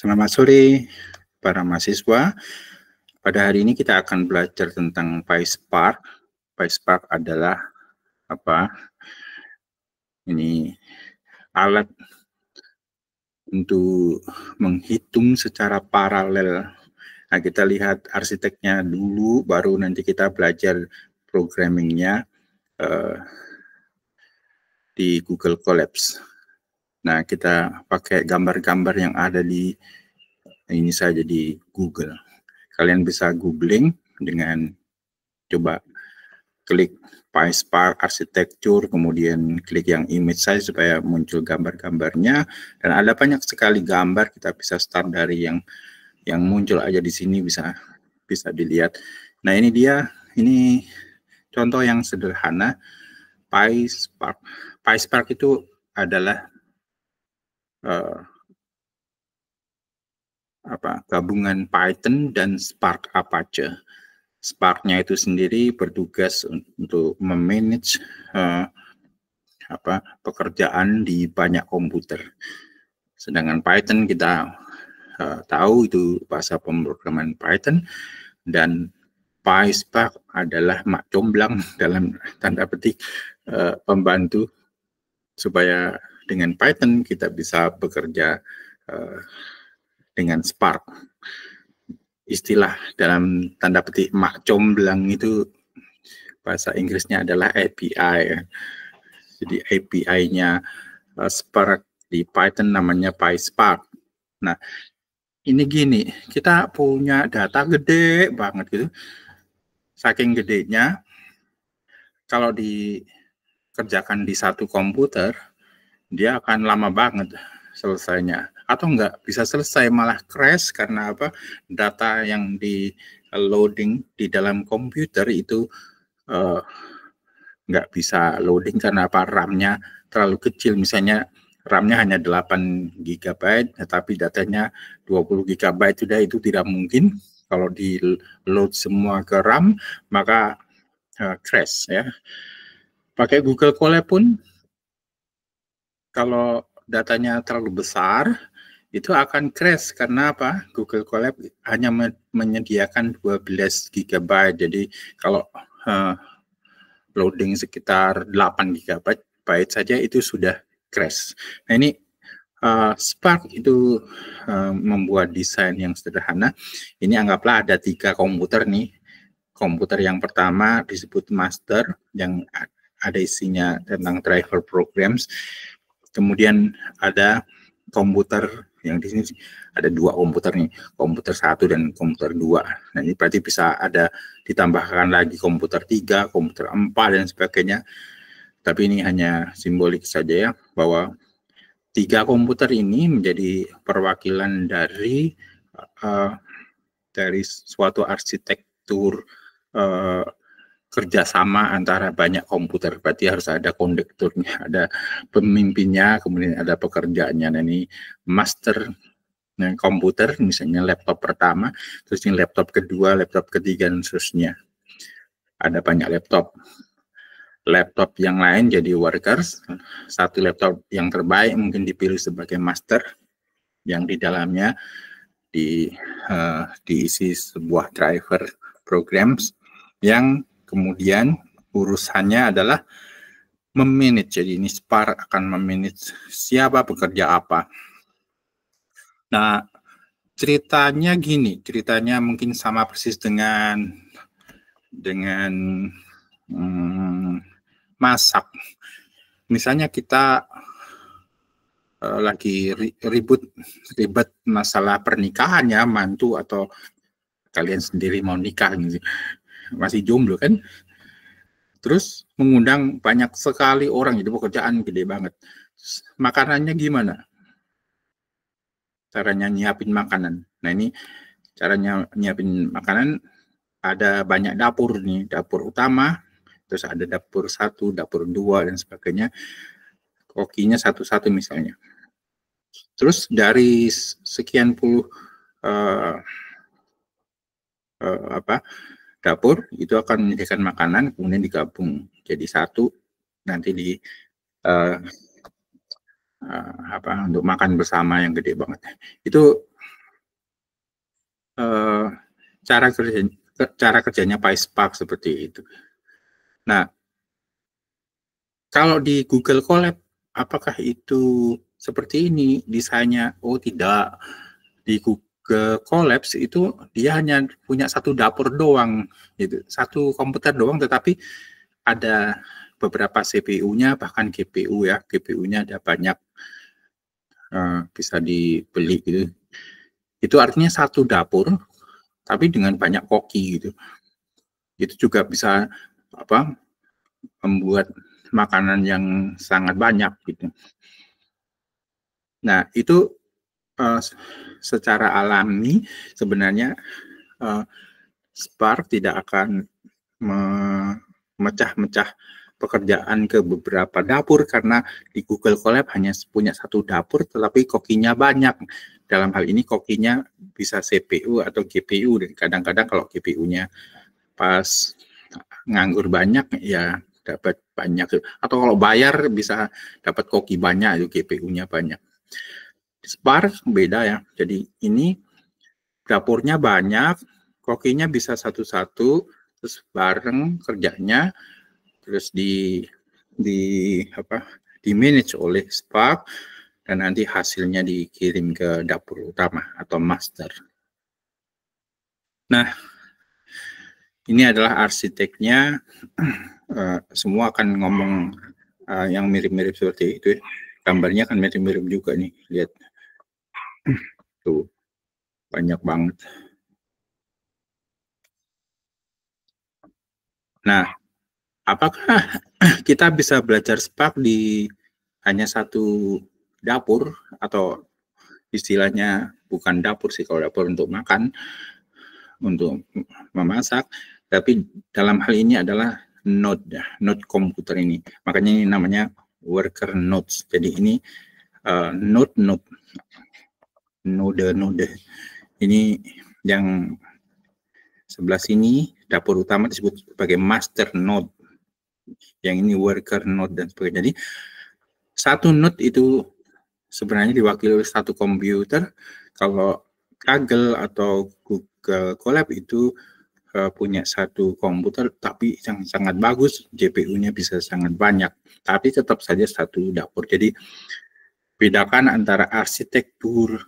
Selamat sore para mahasiswa. Pada hari ini kita akan belajar tentang PySpark. PySpark adalah ini alat untuk menghitung secara paralel. Nah, kita lihat arsiteknya dulu, baru nanti kita belajar programmingnya di Google Colabs. Nah, kita pakai gambar-gambar yang ada di ini saja di Google. Kalian bisa googling dengan coba klik PySpark arsitektur, kemudian klik yang image saja supaya muncul gambar-gambarnya. Dan ada banyak sekali gambar, kita bisa start dari yang muncul aja di sini, bisa dilihat. Nah, ini dia, ini contoh yang sederhana PySpark. PySpark itu adalah gabungan Python dan Spark Apache. Spark-nya itu sendiri bertugas untuk memanage pekerjaan di banyak komputer. Sedangkan Python kita tahu itu bahasa pemrograman Python, dan PySpark adalah mak comblang dalam tanda petik pembantu supaya dengan Python kita bisa bekerja dengan Spark. Istilah dalam tanda petik mak comblang itu bahasa Inggrisnya adalah API. Jadi API-nya Spark di Python namanya PySpark. Nah, ini gini, kita punya data gede banget gitu. Saking gedenya, kalau dikerjakan di satu komputer, dia akan lama banget selesainya. Atau enggak bisa selesai, malah crash karena apa? Data yang di loading di dalam komputer itu nggak bisa loading karena apa? RAM-nya terlalu kecil. Misalnya RAM-nya hanya 8 GB, tetapi datanya 20 GB, sudah itu tidak mungkin. Kalau di load semua ke RAM, maka crash ya. Pakai Google Colab pun, kalau datanya terlalu besar, itu akan crash karena apa? Google Colab hanya menyediakan 12 GB. Jadi kalau loading sekitar 8 GB saja itu sudah crash. Nah, ini Spark itu membuat desain yang sederhana. Ini anggaplah ada 3 komputer nih. Komputer yang pertama disebut master, yang ada isinya tentang driver programs. Kemudian ada komputer yang di sini ada 2 komputer nih, komputer 1 dan komputer 2. Nah, ini berarti bisa ada ditambahkan lagi komputer 3, komputer 4 dan sebagainya. Tapi ini hanya simbolik saja ya, bahwa 3 komputer ini menjadi perwakilan dari suatu arsitektur kerjasama antara banyak komputer. Berarti harus ada kondekturnya, ada pemimpinnya, kemudian ada pekerjaannya. Nah, ini master komputer, misalnya laptop pertama, terus ini laptop kedua, laptop ketiga, dan seterusnya. Ada banyak laptop. Laptop yang lain jadi workers. Satu laptop yang terbaik mungkin dipilih sebagai master, yang di dalamnya diisi sebuah driver programs yang kemudian urusannya adalah memanage. Jadi ini Spark akan memanage siapa bekerja apa. Nah, ceritanya gini, ceritanya mungkin sama persis dengan masak. Misalnya kita lagi ribet masalah pernikahan ya, mantu atau kalian sendiri mau nikah gitu, masih jomblo kan, terus mengundang banyak sekali orang, itu pekerjaan gede banget. Makanannya gimana? Caranya nyiapin makanan. Nah, ini caranya nyiapin makanan, ada banyak dapur nih, dapur utama, terus ada dapur 1, dapur 2 dan sebagainya. Kokinya satu-satu misalnya. Terus dari sekian puluh dapur itu akan menyediakan makanan, kemudian digabung jadi satu, nanti di untuk makan bersama yang gede banget. Itu cara kerjanya PySpark seperti itu. Nah, kalau di Google Colab, apakah itu seperti ini desainnya? Oh tidak, di Google Colabs itu dia hanya punya satu dapur doang, gitu, satu komputer doang, tetapi ada beberapa CPU-nya, bahkan GPU ya, GPU-nya ada banyak, bisa dibeli gitu. Itu artinya satu dapur, tapi dengan banyak koki gitu. Itu juga bisa membuat makanan yang sangat banyak gitu. Nah, itu secara alami sebenarnya Spark tidak akan memecah-mecah pekerjaan ke beberapa dapur, karena di Google Colab hanya punya satu dapur tetapi kokinya banyak. Dalam hal ini kokinya bisa CPU atau GPU, dan kadang-kadang kalau GPU-nya pas nganggur banyak ya dapat banyak, atau kalau bayar bisa dapat koki banyak, itu GPU-nya banyak. Spark beda ya, jadi ini dapurnya banyak, kokinya bisa satu-satu, terus bareng kerjanya, terus di manage oleh Spark, dan nanti hasilnya dikirim ke dapur utama atau master. Nah, ini adalah arsiteknya. Semua akan ngomong yang mirip-mirip seperti itu. Gambarnya kan mirip-mirip juga nih, lihat. Tuh, banyak banget. Nah, apakah kita bisa belajar Spark di hanya satu dapur, atau istilahnya bukan dapur sih, kalau dapur untuk makan, untuk memasak, tapi dalam hal ini adalah node komputer ini. Makanya ini namanya worker nodes. Jadi ini node ini yang sebelah sini dapur utama disebut sebagai master node, yang ini worker node dan sebagainya. Jadi satu node itu sebenarnya diwakili oleh satu komputer. Kalau Kaggle atau Google Colab itu punya satu komputer tapi yang sangat bagus, GPU-nya bisa sangat banyak, tapi tetap saja satu dapur. Jadi bedakan antara arsitektur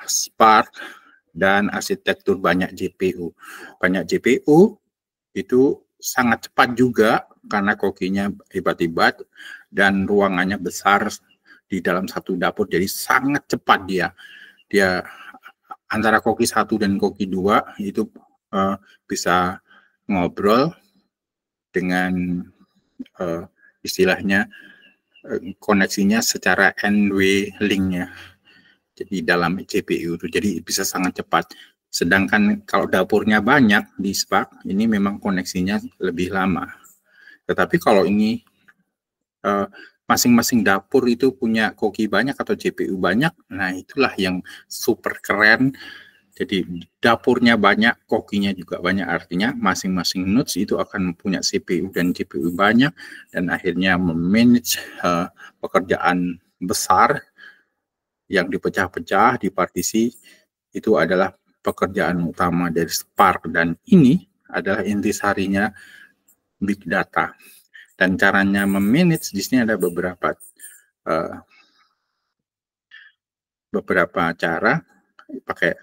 Spark dan arsitektur banyak GPU. Banyak GPU itu sangat cepat juga karena kokinya hebat-hebat dan ruangannya besar di dalam satu dapur, jadi sangat cepat dia antara koki 1 dan koki 2 itu bisa ngobrol dengan istilahnya koneksinya secara N-way link ya, jadi dalam GPU itu, jadi bisa sangat cepat. Sedangkan kalau dapurnya banyak di Spark ini memang koneksinya lebih lama. Tetapi kalau ini masing-masing dapur itu punya koki banyak atau GPU banyak, nah itulah yang super keren. Jadi dapurnya banyak, kokinya juga banyak, artinya masing-masing nodes itu akan punya CPU dan GPU banyak, dan akhirnya memanage pekerjaan besar yang dipecah-pecah di partisi. Itu adalah pekerjaan utama dari Spark, dan ini adalah intisarinya big data. Dan caranya memanage di sini ada beberapa cara, pakai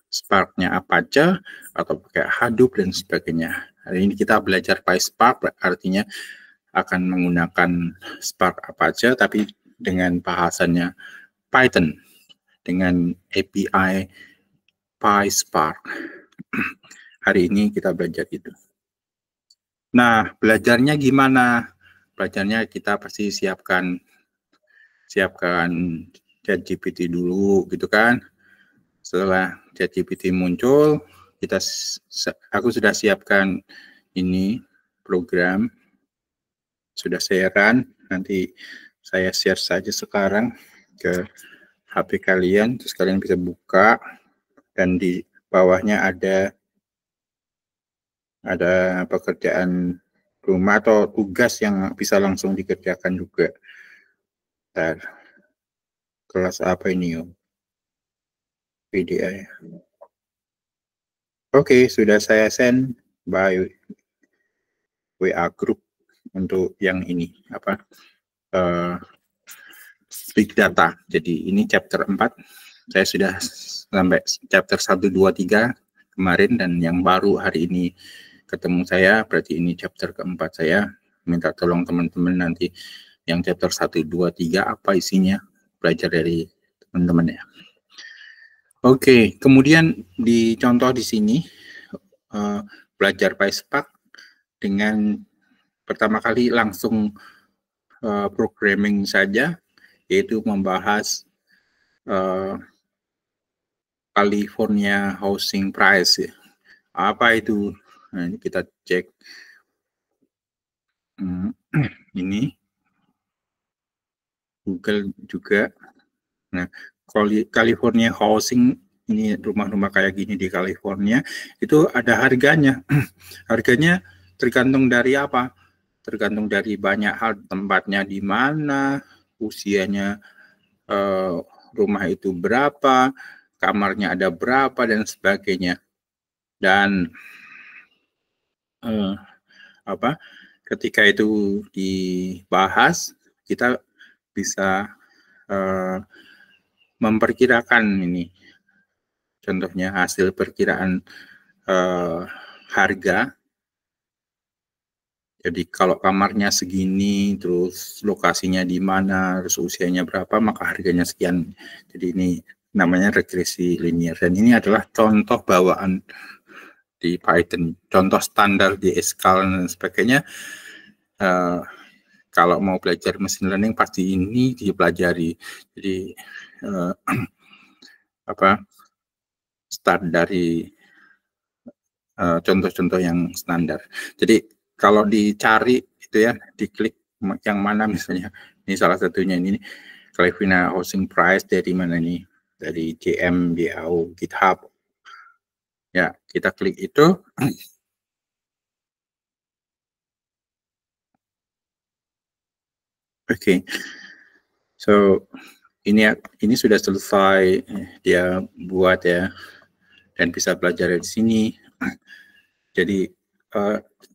Spark-nya Apache atau pakai Hadoop dan sebagainya. Hari ini kita belajar PySpark, artinya akan menggunakan Spark Apache tapi dengan bahasannya Python dengan API PySpark. Hari ini kita belajar itu. Nah, belajarnya gimana? Belajarnya kita pasti siapkan ChatGPT dulu gitu kan. Setelah ChatGPT muncul, aku sudah siapkan ini program, sudah saya run. Nanti saya share saja sekarang ke HP kalian, terus kalian bisa buka, dan di bawahnya ada pekerjaan rumah atau tugas yang bisa langsung dikerjakan juga. Bentar. Kelas apa ini, Om? PDA. Oke, sudah saya send by WA group untuk yang ini apa big data. Jadi ini chapter 4. Saya sudah sampai chapter 1 2 3 kemarin, dan yang baru hari ini ketemu saya, berarti ini chapter keempat. Saya minta tolong teman-teman nanti yang chapter 1 2 3 apa isinya, belajar dari teman-teman ya. Oke, kemudian dicontoh di sini belajar PySpark dengan pertama kali langsung programming saja, yaitu membahas California Housing Price. Apa itu? Nah, ini kita cek. Ini Google juga. Nah, California Housing, ini rumah-rumah kayak gini di California, itu ada harganya. Harganya tergantung dari apa? Tergantung dari banyak hal, tempatnya di mana, usianya rumah itu berapa, kamarnya ada berapa, dan sebagainya. Dan ketika itu dibahas, kita bisa memperkirakan ini. Contohnya hasil perkiraan harga. Jadi kalau kamarnya segini, terus lokasinya di mana, terus usianya berapa, maka harganya sekian. Jadi ini namanya regresi linear. Dan ini adalah contoh bawaan di Python, contoh standar di Escal dan sebagainya. Kalau mau belajar machine learning pasti ini dipelajari. Jadi start dari contoh-contoh yang standar. Jadi kalau dicari itu ya, diklik yang mana misalnya, ini salah satunya ini California Housing Price dari mana nih? Dari JM, BAO, GitHub. Ya, kita klik itu. Oke. So ini sudah selesai dia buat ya, dan bisa belajar di sini. Jadi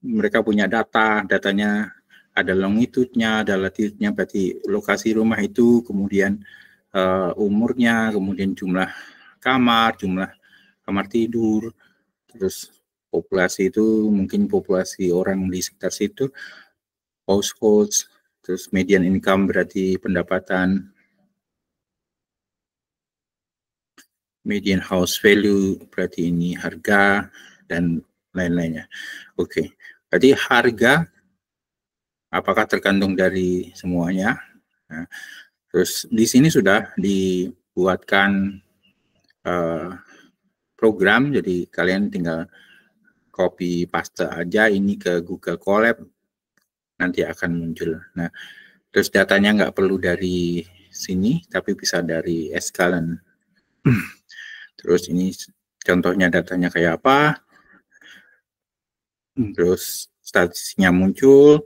mereka punya datanya ada longitude-nya, ada latitude-nya, berarti lokasi rumah itu, kemudian umurnya, kemudian jumlah kamar tidur, terus populasi itu mungkin populasi orang di sekitar situ, households, terus median income berarti pendapatan, median house value berarti ini harga, dan lain-lainnya. Oke, berarti harga apakah tergantung dari semuanya. Nah, terus di sini sudah dibuatkan program, jadi kalian tinggal copy paste aja ini ke Google Colab, nanti akan muncul. Nah, terus datanya nggak perlu dari sini, tapi bisa dari Escalon. Terus ini contohnya datanya kayak apa, terus statistiknya muncul,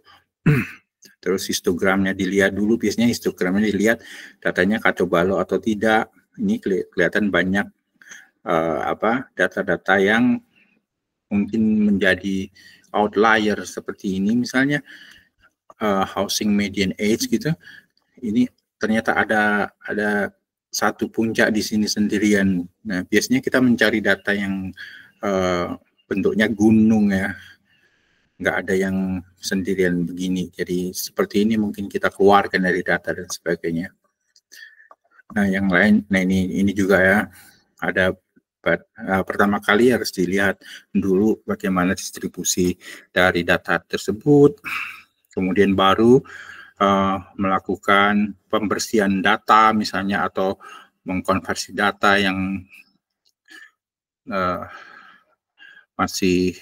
terus histogramnya dilihat dulu, biasanya histogramnya dilihat datanya kacau balau atau tidak. Ini kelihatan banyak data-data yang mungkin menjadi outlier seperti ini, misalnya housing median age gitu. Ini ternyata ada satu puncak di sini sendirian. Nah, biasanya kita mencari data yang bentuknya gunung ya, nggak ada yang sendirian begini. Jadi seperti ini mungkin kita keluarkan dari data dan sebagainya. Nah, yang lain, nah ini juga ya, ada pertama kali harus dilihat dulu bagaimana distribusi dari data tersebut, kemudian baru melakukan pembersihan data misalnya, atau mengkonversi data yang masih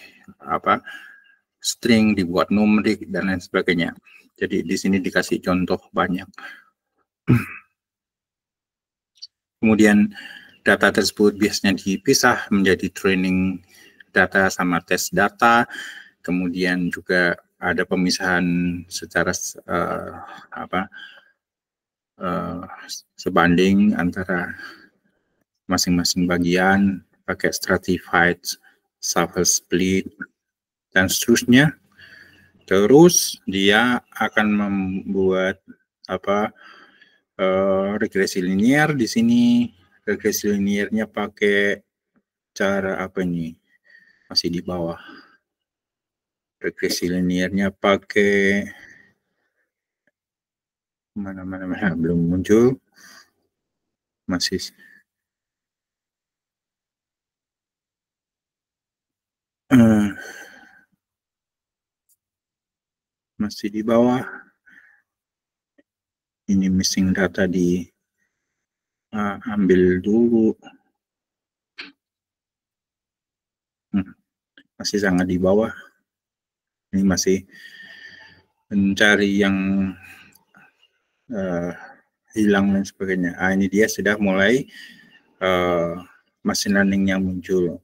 string dibuat numerik dan lain sebagainya. Jadi di sini dikasih contoh banyak. Kemudian data tersebut biasanya dipisah menjadi training data sama test data. Kemudian juga ada pemisahan secara sebanding antara masing-masing bagian, pakai stratified shuffle split, dan seterusnya. Terus dia akan membuat regresi linear di sini. Regresi linearnya pakai cara apa ini? Masih di bawah. Regresi linearnya pakai mana belum muncul. Masih masih di bawah. Ini missing data di ambil dulu. Masih sangat di bawah. Ini masih mencari yang hilang dan sebagainya. Ini dia sudah mulai machine learning yang muncul.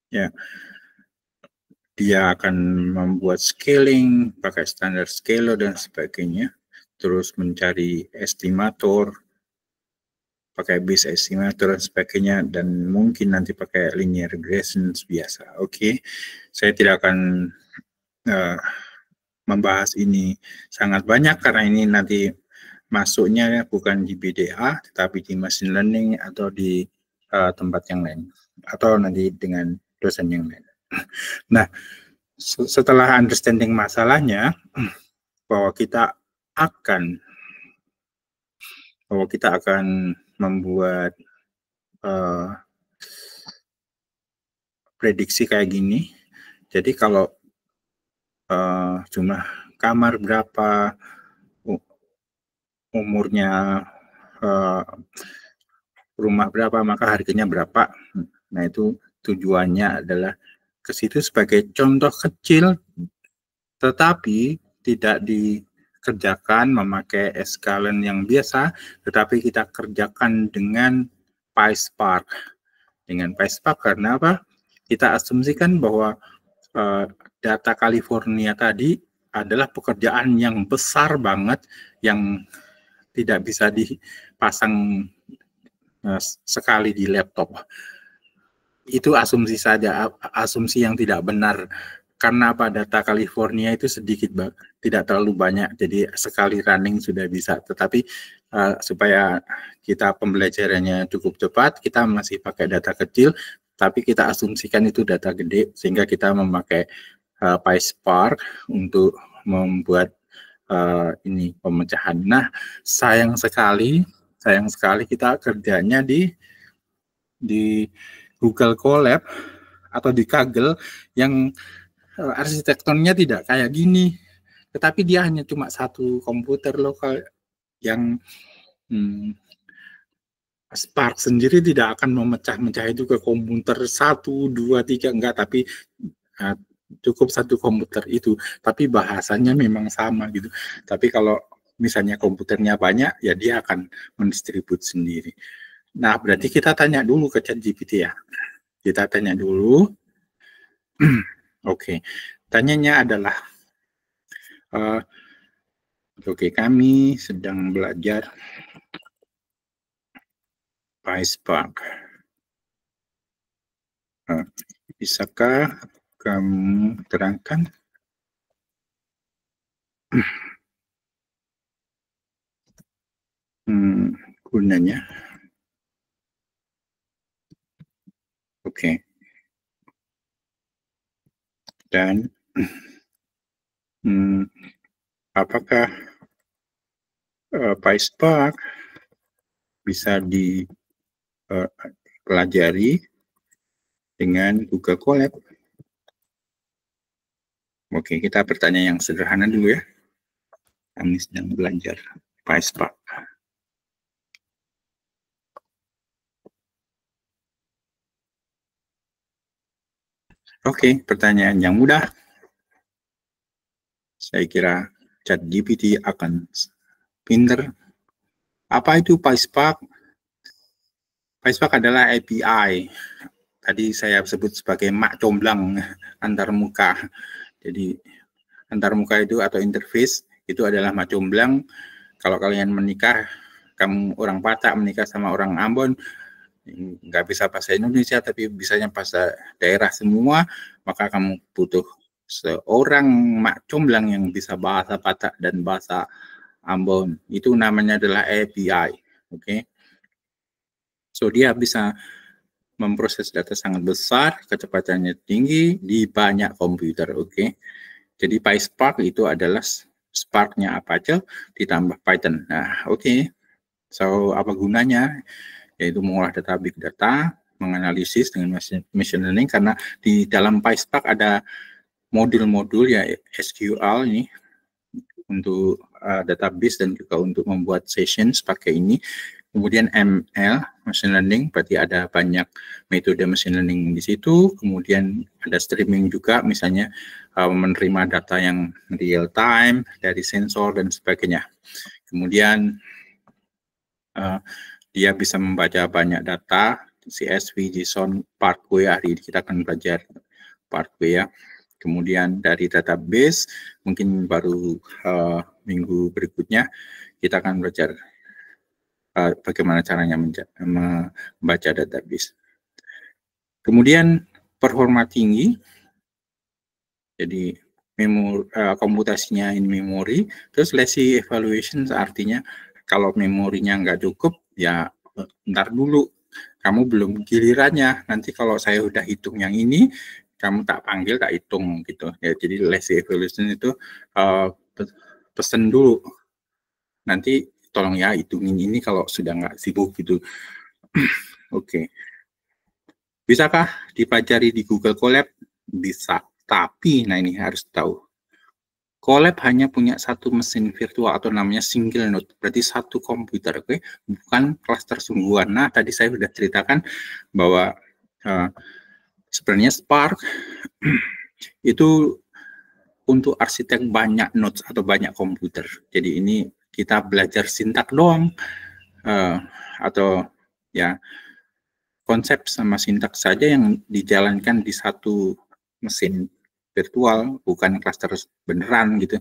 Ya, dia akan membuat scaling pakai standar scalar dan sebagainya, terus mencari estimator pakai base estimator dan sebagainya, dan mungkin nanti pakai linear regression biasa. Oke, saya tidak akan membahas ini sangat banyak karena ini nanti masuknya bukan di BDA tetapi di machine learning atau di tempat yang lain atau nanti dengan dosen yang lain. Nah, setelah understanding masalahnya, bahwa kita akan membuat prediksi kayak gini. Jadi kalau jumlah kamar berapa, umurnya rumah berapa, maka harganya berapa. Nah, itu tujuannya adalah ke situ sebagai contoh kecil, tetapi tidak dikerjakan memakai eskalen yang biasa, tetapi kita kerjakan dengan PySpark. Dengan PySpark karena apa? Kita asumsikan bahwa data California tadi adalah pekerjaan yang besar banget, yang tidak bisa dipasang sekali di laptop. Itu asumsi saja, asumsi yang tidak benar. Karena apa? Data California itu sedikit, tidak terlalu banyak, jadi sekali running sudah bisa. Tetapi supaya kita pembelajarannya cukup cepat, kita masih pakai data kecil, tapi kita asumsikan itu data gede, sehingga kita memakai PySpark untuk membuat ini pemecahan. Nah, sayang sekali kita kerjanya di Google Colab atau di Kaggle yang arsitekturnya tidak kayak gini, tetapi dia hanya cuma satu komputer lokal yang Spark sendiri tidak akan memecah-mecah itu ke komputer 1, 2, 3, enggak, tapi cukup satu komputer itu, tapi bahasanya memang sama gitu. Tapi kalau misalnya komputernya banyak, ya dia akan mendistribut sendiri. Nah, berarti kita tanya dulu ke ChatGPT ya. Kita tanya dulu. Oke. Tanyanya adalah, oke, kami sedang belajar PySpark. Bisakah kamu terangkan gunanya? Oke. Dan apakah PySpark bisa dipelajari dengan Google Colab? Oke, kita bertanya yang sederhana dulu ya. Kami sedang belajar PySpark. Oke, pertanyaan yang mudah. Saya kira ChatGPT akan pinter. Apa itu PySpark? PySpark adalah API. Tadi saya sebut sebagai mak comblang antar muka. Jadi antar muka itu atau interface itu adalah mak comblang. Kalau kalian menikah kamu orang Batak menikah sama orang Ambon, nggak bisa bahasa Indonesia tapi bisanya bahasa daerah semua, maka kamu butuh seorang mak comblang yang bisa bahasa Batak dan bahasa Ambon. Itu namanya adalah API, oke? So dia bisa memproses data sangat besar, kecepatannya tinggi di banyak komputer, oke? Jadi PySpark itu adalah Spark-nya Apache ditambah Python. Nah, oke. So apa gunanya? Yaitu mengolah data big data, menganalisis dengan machine learning, karena di dalam PySpark ada modul-modul ya SQL ini untuk database dan juga untuk membuat sessions pakai ini. Kemudian ML, machine learning, berarti ada banyak metode machine learning di situ. Kemudian ada streaming juga, misalnya menerima data yang real time dari sensor dan sebagainya. Kemudian dia bisa membaca banyak data, CSV, JSON, Parquet, hari ini kita akan belajar Parquet ya. Kemudian dari database, mungkin baru minggu berikutnya, kita akan belajar bagaimana caranya membaca database. Kemudian performa tinggi, jadi komputasinya in memory. Terus lazy evaluation artinya kalau memorinya nggak cukup, ya ntar dulu, kamu belum gilirannya. Nanti kalau saya udah hitung yang ini, kamu tak panggil, tak hitung gitu. Ya, jadi lazy evaluation itu pesen dulu. Nanti tolong ya hitungin ini kalau sudah nggak sibuk gitu. Oke. Bisakah dipelajari di Google Colab? Bisa. Tapi, nah ini harus tahu. Colab hanya punya satu mesin virtual atau namanya single node. Berarti satu komputer, oke? Bukan klaster sungguhan. Nah, tadi saya sudah ceritakan bahwa sebenarnya Spark itu untuk arsitek banyak nodes atau banyak komputer. Jadi ini kita belajar sintak doang, atau ya konsep sama sintak saja yang dijalankan di satu mesin virtual, bukan klaster beneran gitu.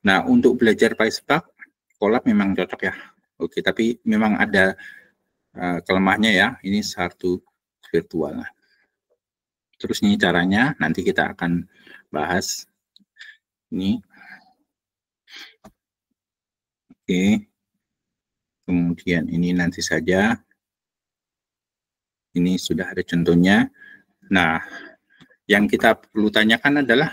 Nah, untuk belajar PySpark, Colab memang cocok ya. Oke, tapi memang ada kelemahannya ya, ini satu virtual. Terus ini caranya, nanti kita akan bahas ini. Oke. Kemudian ini nanti saja. Ini sudah ada contohnya. Nah, yang kita perlu tanyakan adalah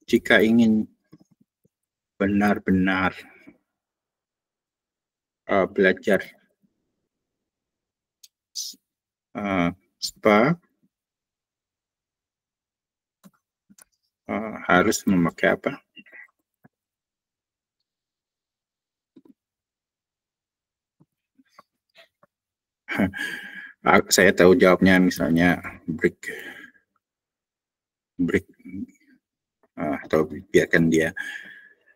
jika ingin benar-benar belajar Spark, harus memakai apa? Saya tahu jawabnya, misalnya break, atau biarkan dia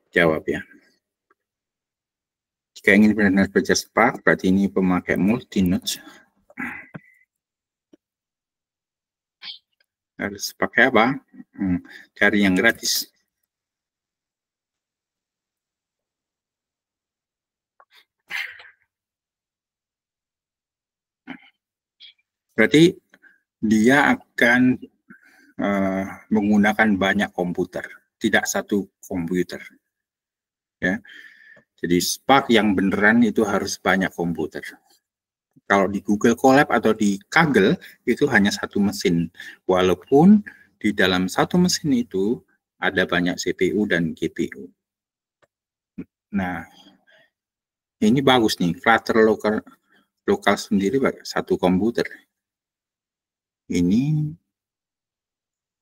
jawab ya. Jika ingin benar-benar belajar Spark, berarti ini pemakai multi-nodes. Harus pakai apa? Cari yang gratis. Berarti dia akan menggunakan banyak komputer, tidak satu komputer. Ya. Jadi Spark yang beneran itu harus banyak komputer. Kalau di Google Colab atau di Kaggle itu hanya satu mesin, walaupun di dalam satu mesin itu ada banyak CPU dan GPU. Nah, ini bagus nih, cluster lokal sendiri satu komputer. Ini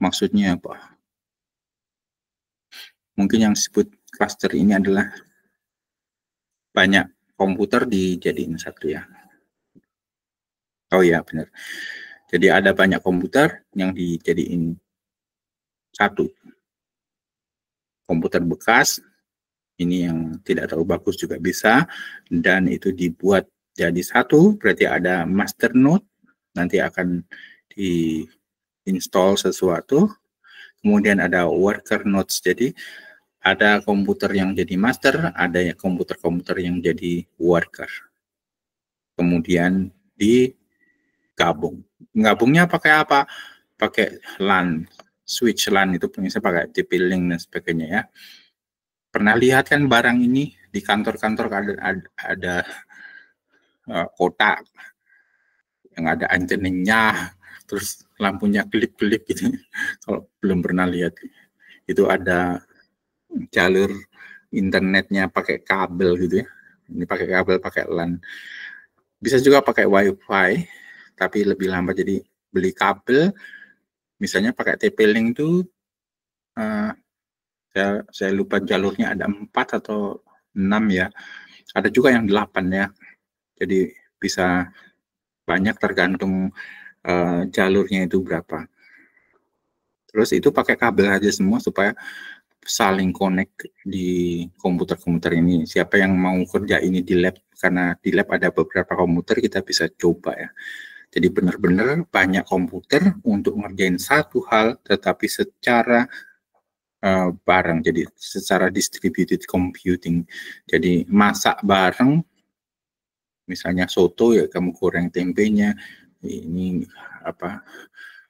maksudnya apa? Mungkin yang disebut cluster ini adalah banyak komputer dijadiin satu ya. Oh ya, benar. Jadi ada banyak komputer yang dijadiin satu. Komputer bekas, ini yang tidak terlalu bagus juga bisa, dan itu dibuat jadi satu, berarti ada master node, nanti akan di-install sesuatu, kemudian ada worker nodes, jadi Ada komputer yang jadi master, ada komputer-komputer yang jadi worker. Kemudian digabung. Gabungnya pakai apa? Pakai LAN, switch LAN itu bisa pakai TP-Link dan sebagainya ya. Pernah lihat kan barang ini di kantor-kantor ada kotak yang ada antenanya, terus lampunya kelip-kelip gitu. Kalau belum pernah lihat, itu ada jalur internetnya pakai kabel gitu ya. Ini pakai kabel, pakai LAN. Bisa juga pakai WiFi, tapi lebih lambat. Jadi beli kabel, misalnya pakai TP-Link itu, saya lupa jalurnya ada 4 atau 6 ya. Ada juga yang 8 ya. Jadi bisa banyak tergantung jalurnya itu berapa. Terus itu pakai kabel aja semua supaya saling connect di komputer-komputer ini. Siapa yang mau kerja ini di lab, karena di lab ada beberapa komputer, kita bisa coba ya. Jadi benar-benar banyak komputer untuk ngerjain satu hal, tetapi secara bareng, jadi secara distributed computing. Jadi masak bareng, misalnya soto ya kamu goreng tempenya, ini apa,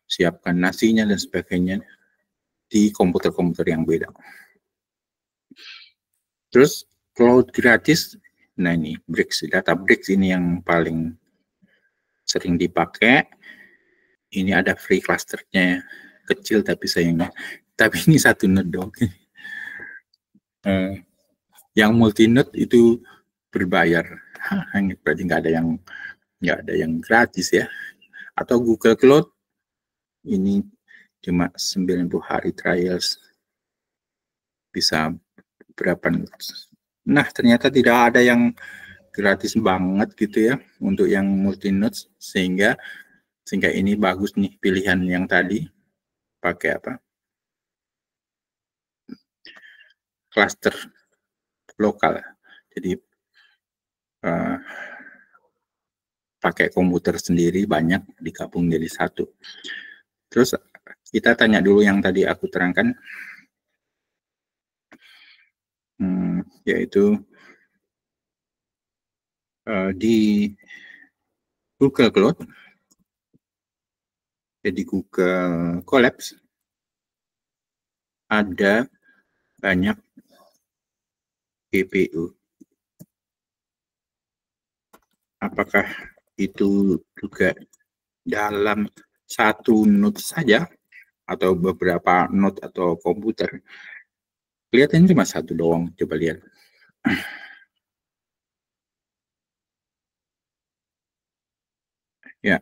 siapkan nasinya dan sebagainya di komputer-komputer yang beda. Terus cloud gratis, nah ini Bricks, Databricks ini yang paling sering dipakai. Ini ada free clusternya, kecil tapi sayangnya. Tapi ini satu node doang. Yang multi node itu berbayar. Berarti nggak ada yang gratis ya. Atau Google Cloud ini cuma 90 hari trials, bisa berapa nodes. Nah, ternyata tidak ada yang gratis banget gitu ya untuk yang multi nodes, sehingga ini bagus nih pilihan yang tadi pakai apa? Cluster lokal. Jadi pakai komputer sendiri banyak digabung jadi satu. Terus kita tanya dulu yang tadi aku terangkan, yaitu di Google Cloud, jadi Google Colabs, ada banyak GPU. Apakah itu juga dalam satu node saja atau beberapa node atau komputer? Kelihatannya cuma satu doang, coba lihat. Ya.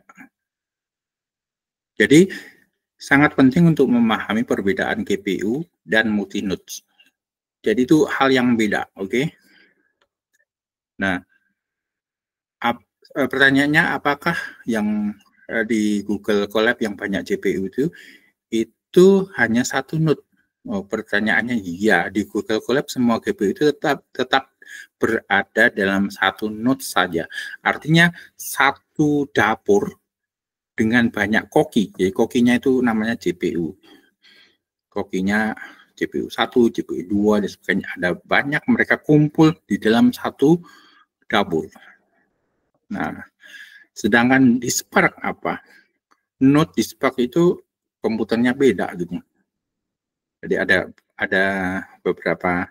Jadi sangat penting untuk memahami perbedaan GPU dan multi nodes. Jadi itu hal yang beda, oke? Nah, pertanyaannya apakah yang di Google Colab yang banyak GPU itu hanya satu node? Oh, pertanyaannya iya, di Google Colab semua GPU itu tetap berada dalam satu node saja. Artinya satu dapur dengan banyak koki. Jadi kokinya itu namanya GPU. Kokinya GPU 1, GPU 2 dan sebagainya. Ada banyak, mereka kumpul di dalam satu dapur. Nah, sedangkan di Spark apa? Node di Spark itu komputernya beda gitu. Jadi ada beberapa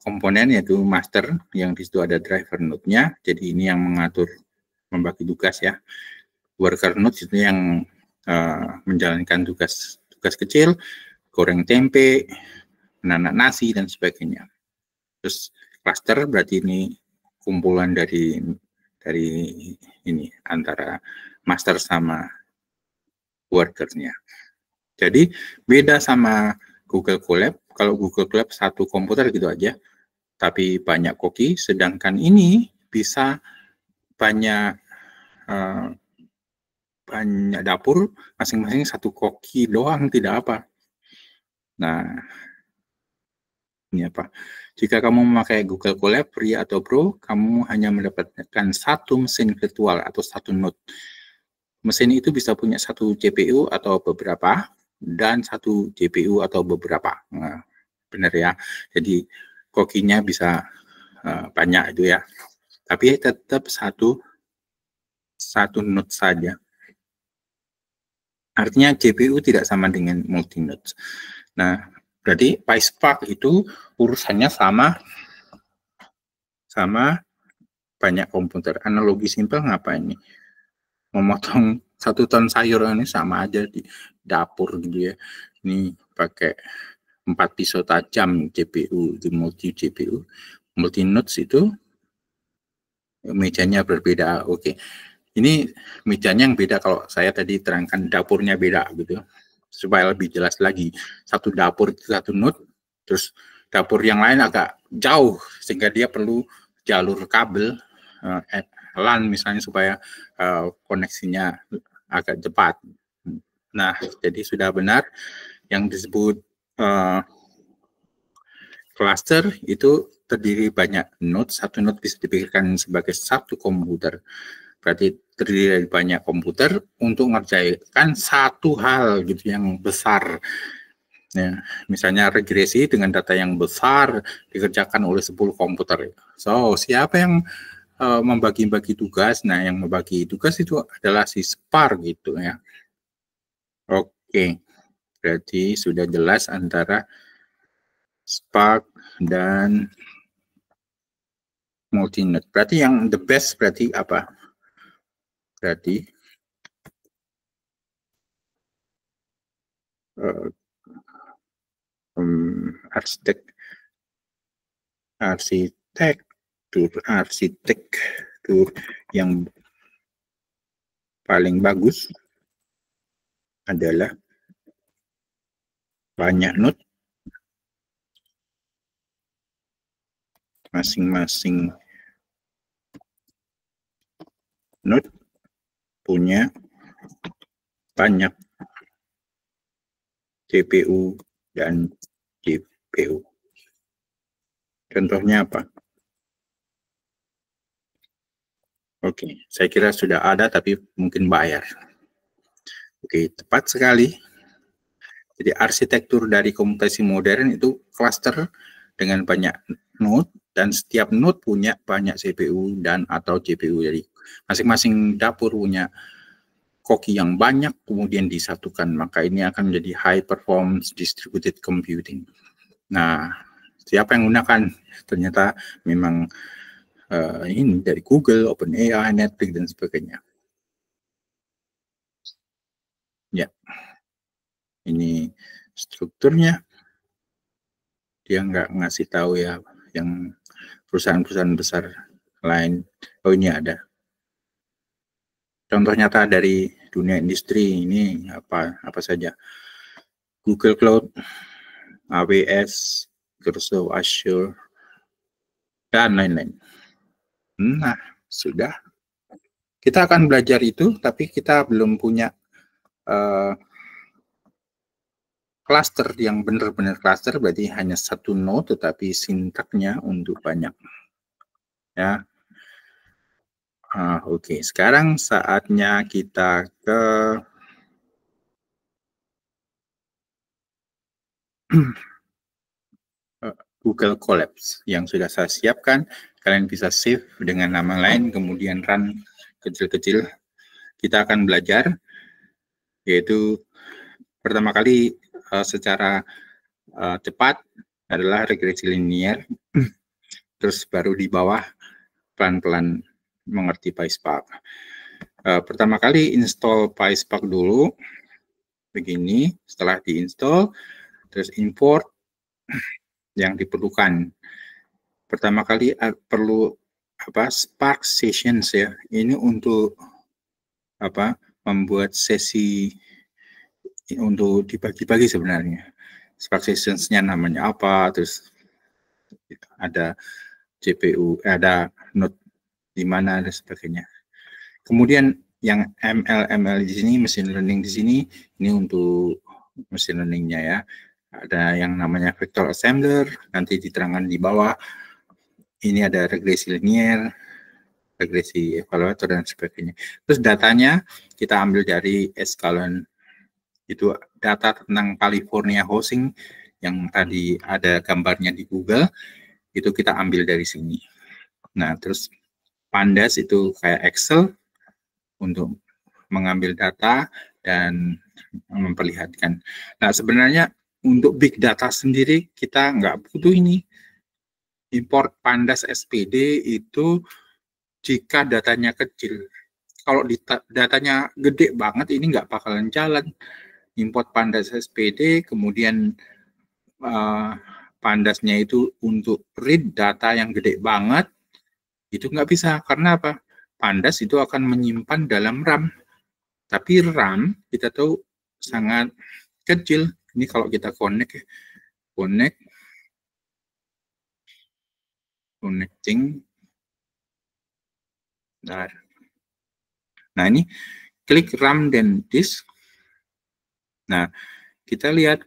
komponen, yaitu master yang di situ ada driver node-nya. Jadi ini yang mengatur, membagi tugas ya. Worker node itu yang menjalankan tugas kecil, goreng tempe, menanak nasi dan sebagainya. Terus cluster berarti ini kumpulan dari ini antara master sama workernya. Jadi beda sama Google Colab. Kalau Google Colab satu komputer gitu aja, tapi banyak koki. Sedangkan ini bisa banyak dapur, masing-masing satu koki doang, tidak apa. Nah, ini apa? Jika kamu memakai Google Colab Free atau Pro, kamu hanya mendapatkan satu mesin virtual atau satu node. Mesin itu bisa punya satu GPU atau beberapa, dan satu GPU atau beberapa. Nah, benar ya. Jadi kokinya bisa banyak itu ya. Tapi tetap satu node saja. Artinya GPU tidak sama dengan multi nodes. Nah, berarti PySpark itu urusannya sama banyak komputer. Analogi simpel ngapain nih? Memotong 1 ton sayur ini sama aja di dapur gitu ya. Ini pakai 4 pisau tajam GPU, di multi GPU. Multi nodes itu mejanya berbeda. Oke. Ini mejanya yang beda, kalau saya tadi terangkan dapurnya beda gitu. Supaya lebih jelas lagi. Satu dapur itu 1 node, terus dapur yang lain agak jauh sehingga dia perlu jalur kabel LAN misalnya supaya koneksinya agak cepat. Nah, jadi sudah benar yang disebut cluster itu terdiri banyak node. Satu node bisa dipikirkan sebagai satu komputer. Berarti terdiri dari banyak komputer untuk mengerjakan satu hal gitu yang besar. Ya, misalnya regresi dengan data yang besar dikerjakan oleh 10 komputer. So, siapa yang membagi-bagi tugas? Nah, yang membagi tugas itu adalah si Spark gitu ya. Oke, berarti sudah jelas antara Spark dan multi-node. Berarti yang the best berarti apa? Berarti arsitektur yang paling bagus adalah banyak node, masing-masing node punya banyak CPU dan GPU. Contohnya apa? Oke, saya kira sudah ada tapi mungkin bayar. Oke, tepat sekali. Jadi arsitektur dari komputasi modern itu cluster dengan banyak node, dan setiap node punya banyak CPU dan atau GPU. Jadi masing-masing dapur punya koki yang banyak kemudian disatukan, maka ini akan menjadi high performance distributed computing. Nah, siapa yang menggunakan? Ternyata memang ini dari Google, OpenAI, Netflix dan sebagainya. Ya, ini strukturnya. Dia nggak ngasih tahu ya yang perusahaan-perusahaan besar lain. Oh, ini ada. Contoh nyata dari dunia industri ini apa saja? Google Cloud, AWS, Microsoft Azure, dan lain-lain. Nah, sudah. Kita akan belajar itu, tapi kita belum punya cluster yang benar-benar cluster, berarti hanya satu node, tetapi sintaknya untuk banyak. Ya. Oke. Sekarang saatnya kita ke Google Colabs yang sudah saya siapkan. Kalian bisa save dengan nama lain, kemudian run kecil-kecil. Kita akan belajar, yaitu pertama kali secara cepat adalah regresi linear, terus baru di bawah pelan-pelan mengerti PySpark. Pertama kali install PySpark dulu, begini. Setelah diinstal, terus import yang diperlukan. Pertama kali perlu Spark Sessions ya. Ini untuk membuat sesi untuk dibagi-bagi sebenarnya. Spark Sessions-nya namanya apa, terus ada GPU, ada node di mana dan sebagainya. Kemudian yang ML di sini, machine learning di sini, ini untuk machine learning-nya ya. Ada yang namanya vector assembler, nanti diterangkan di bawah. Ini ada regresi linear, regresi evaluator dan sebagainya. Terus datanya kita ambil dari Escalon. Itu data tentang California housing yang tadi ada gambarnya di Google, itu kita ambil dari sini. Nah, terus Pandas itu kayak Excel untuk mengambil data dan memperlihatkan. Nah, sebenarnya untuk big data sendiri kita nggak butuh ini. Import Pandas SPD itu jika datanya kecil. Kalau datanya gede banget, ini nggak bakalan jalan. Import Pandas SPD, kemudian Pandasnya itu untuk read data yang gede banget, itu nggak bisa. Karena apa? Pandas itu akan menyimpan dalam RAM. Tapi RAM kita tahu sangat kecil. Ini kalau kita connecting. Nah, ini klik RAM dan disk. Nah, kita lihat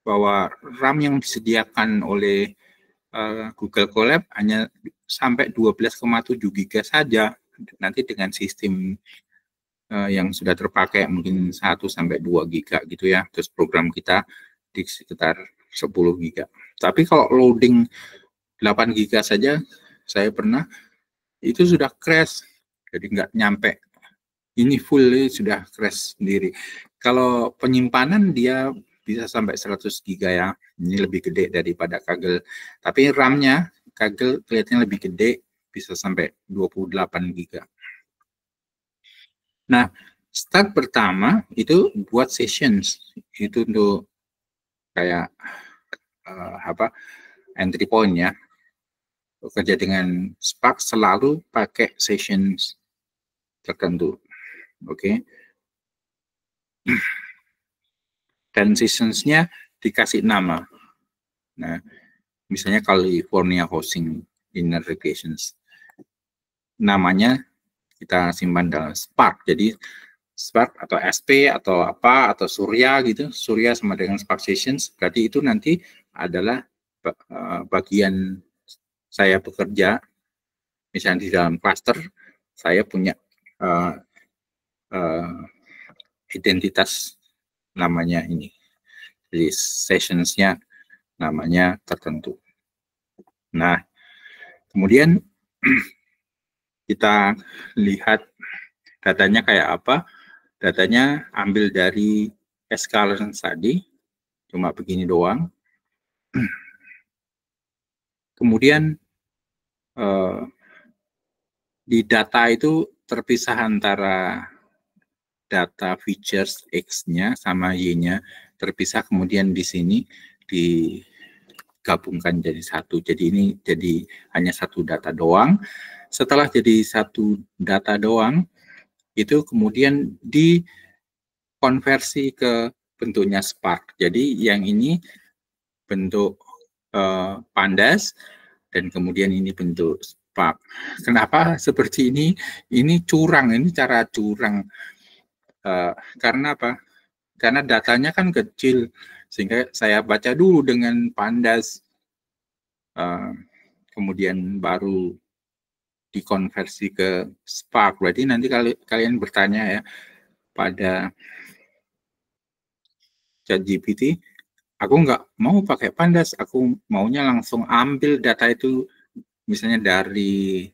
bahwa RAM yang disediakan oleh Google Colab hanya sampai 12,7 GB saja. Nanti dengan sistem yang sudah terpakai mungkin 1 sampai 2 GB gitu ya. Terus program kita di sekitar 10 GB. Tapi kalau loading 8 GB saja, saya pernah, itu sudah crash. Jadi nggak nyampe. Ini full sudah crash sendiri. Kalau penyimpanan dia bisa sampai 100 GB ya. Ini lebih gede daripada Kaggle. Tapi RAM-nya Kaggle kelihatannya lebih gede, bisa sampai 28 GB. Nah, step pertama itu buat sessions. Itu untuk kayak entry point ya. Bekerja dengan Spark selalu pakai sessions tertentu. Oke. Dan sessions-nya dikasih nama. Nah, misalnya California Housing Inner Regulations. Namanya kita simpan dalam Spark. Jadi Spark atau SP atau apa atau Surya gitu. Surya sama dengan Spark Sessions. Berarti itu nanti adalah bagian saya bekerja. Misalnya di dalam cluster saya punya identitas namanya ini. Jadi sessions-nya namanya tertentu. Nah, kemudian kita lihat datanya kayak apa. Datanya ambil dari escalation tadi, cuma begini doang. Kemudian di data itu terpisah antara data features X-nya sama Y-nya, terpisah, kemudian di sini digabungkan jadi satu. Jadi ini jadi hanya satu data doang. Setelah jadi satu data doang, itu kemudian dikonversi ke bentuknya Spark. Jadi yang ini bentuk Pandas, dan kemudian ini bentuk Spark. Kenapa seperti ini? Ini curang, ini cara curang. Karena apa? Karena datanya kan kecil, sehingga saya baca dulu dengan Pandas, kemudian baru dikonversi ke Spark. Berarti nanti kalian bertanya ya pada ChatGPT, aku nggak mau pakai Pandas, aku maunya langsung ambil data itu misalnya dari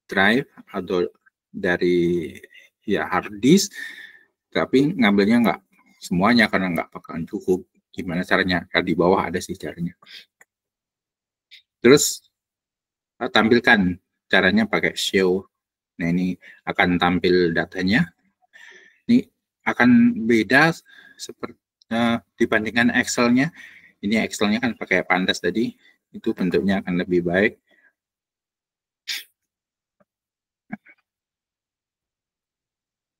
drive atau dari ya hard disk, tapi ngambilnya nggak semuanya karena nggak bakalan cukup. Gimana caranya? Di bawah ada sih caranya. Terus tampilkan caranya pakai show. Nah, ini akan tampil datanya. Ini akan beda seperti dibandingkan Excel-nya. Ini Excel-nya kan pakai Pandas tadi, itu bentuknya akan lebih baik.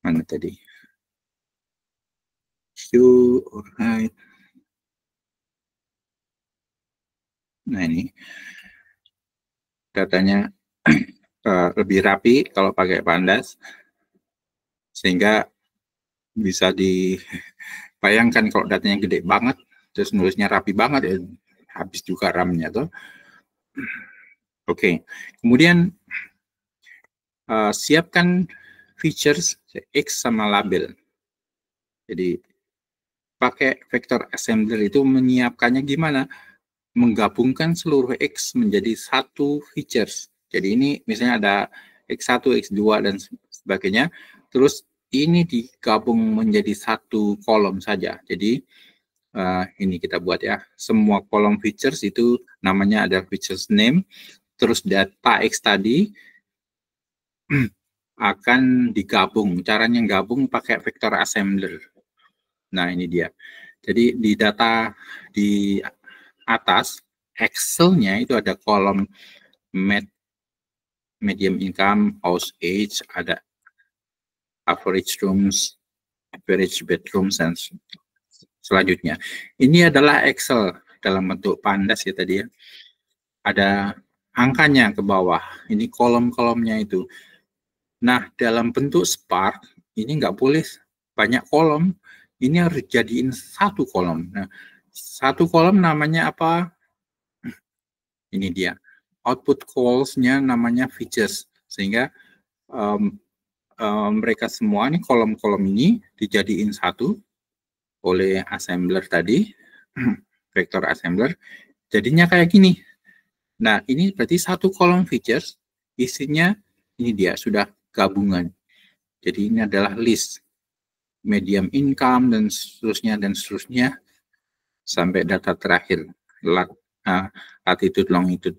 Mana tadi? Show, alright. Nah, ini datanya lebih rapi kalau pakai Pandas, sehingga bisa dibayangkan kalau datanya gede banget, terus nulisnya rapi banget, ya habis juga RAM-nya tuh. Oke, kemudian siapkan features X sama label. Jadi pakai vector assembler itu menyiapkannya gimana? Menggabungkan seluruh X menjadi satu features. Jadi ini misalnya ada X1, X2, dan sebagainya. Terus ini digabung menjadi satu kolom saja. Jadi ini kita buat ya. Semua kolom features itu namanya ada features name. Terus data X tadi akan digabung. Caranya gabung pakai vector assembler. Nah, ini dia. Jadi di data di atas Excel-nya itu ada kolom medium income, house age, ada average rooms, average bedrooms, dan selanjutnya. Ini adalah Excel dalam bentuk pandas ya tadi ya. Ada angkanya ke bawah. Ini kolom-kolomnya itu. Nah, dalam bentuk Spark, ini nggak boleh banyak kolom. Ini harus jadiin satu kolom. Nah, satu kolom namanya apa? Ini dia. Output calls-nya namanya features. Sehingga mereka semua, ini kolom-kolom ini dijadiin satu oleh assembler tadi, vector assembler. Jadinya kayak gini. Nah, ini berarti satu kolom features, isinya ini dia, sudah gabungan. Jadi ini adalah list medium income dan seterusnya sampai data terakhir latitude longitude.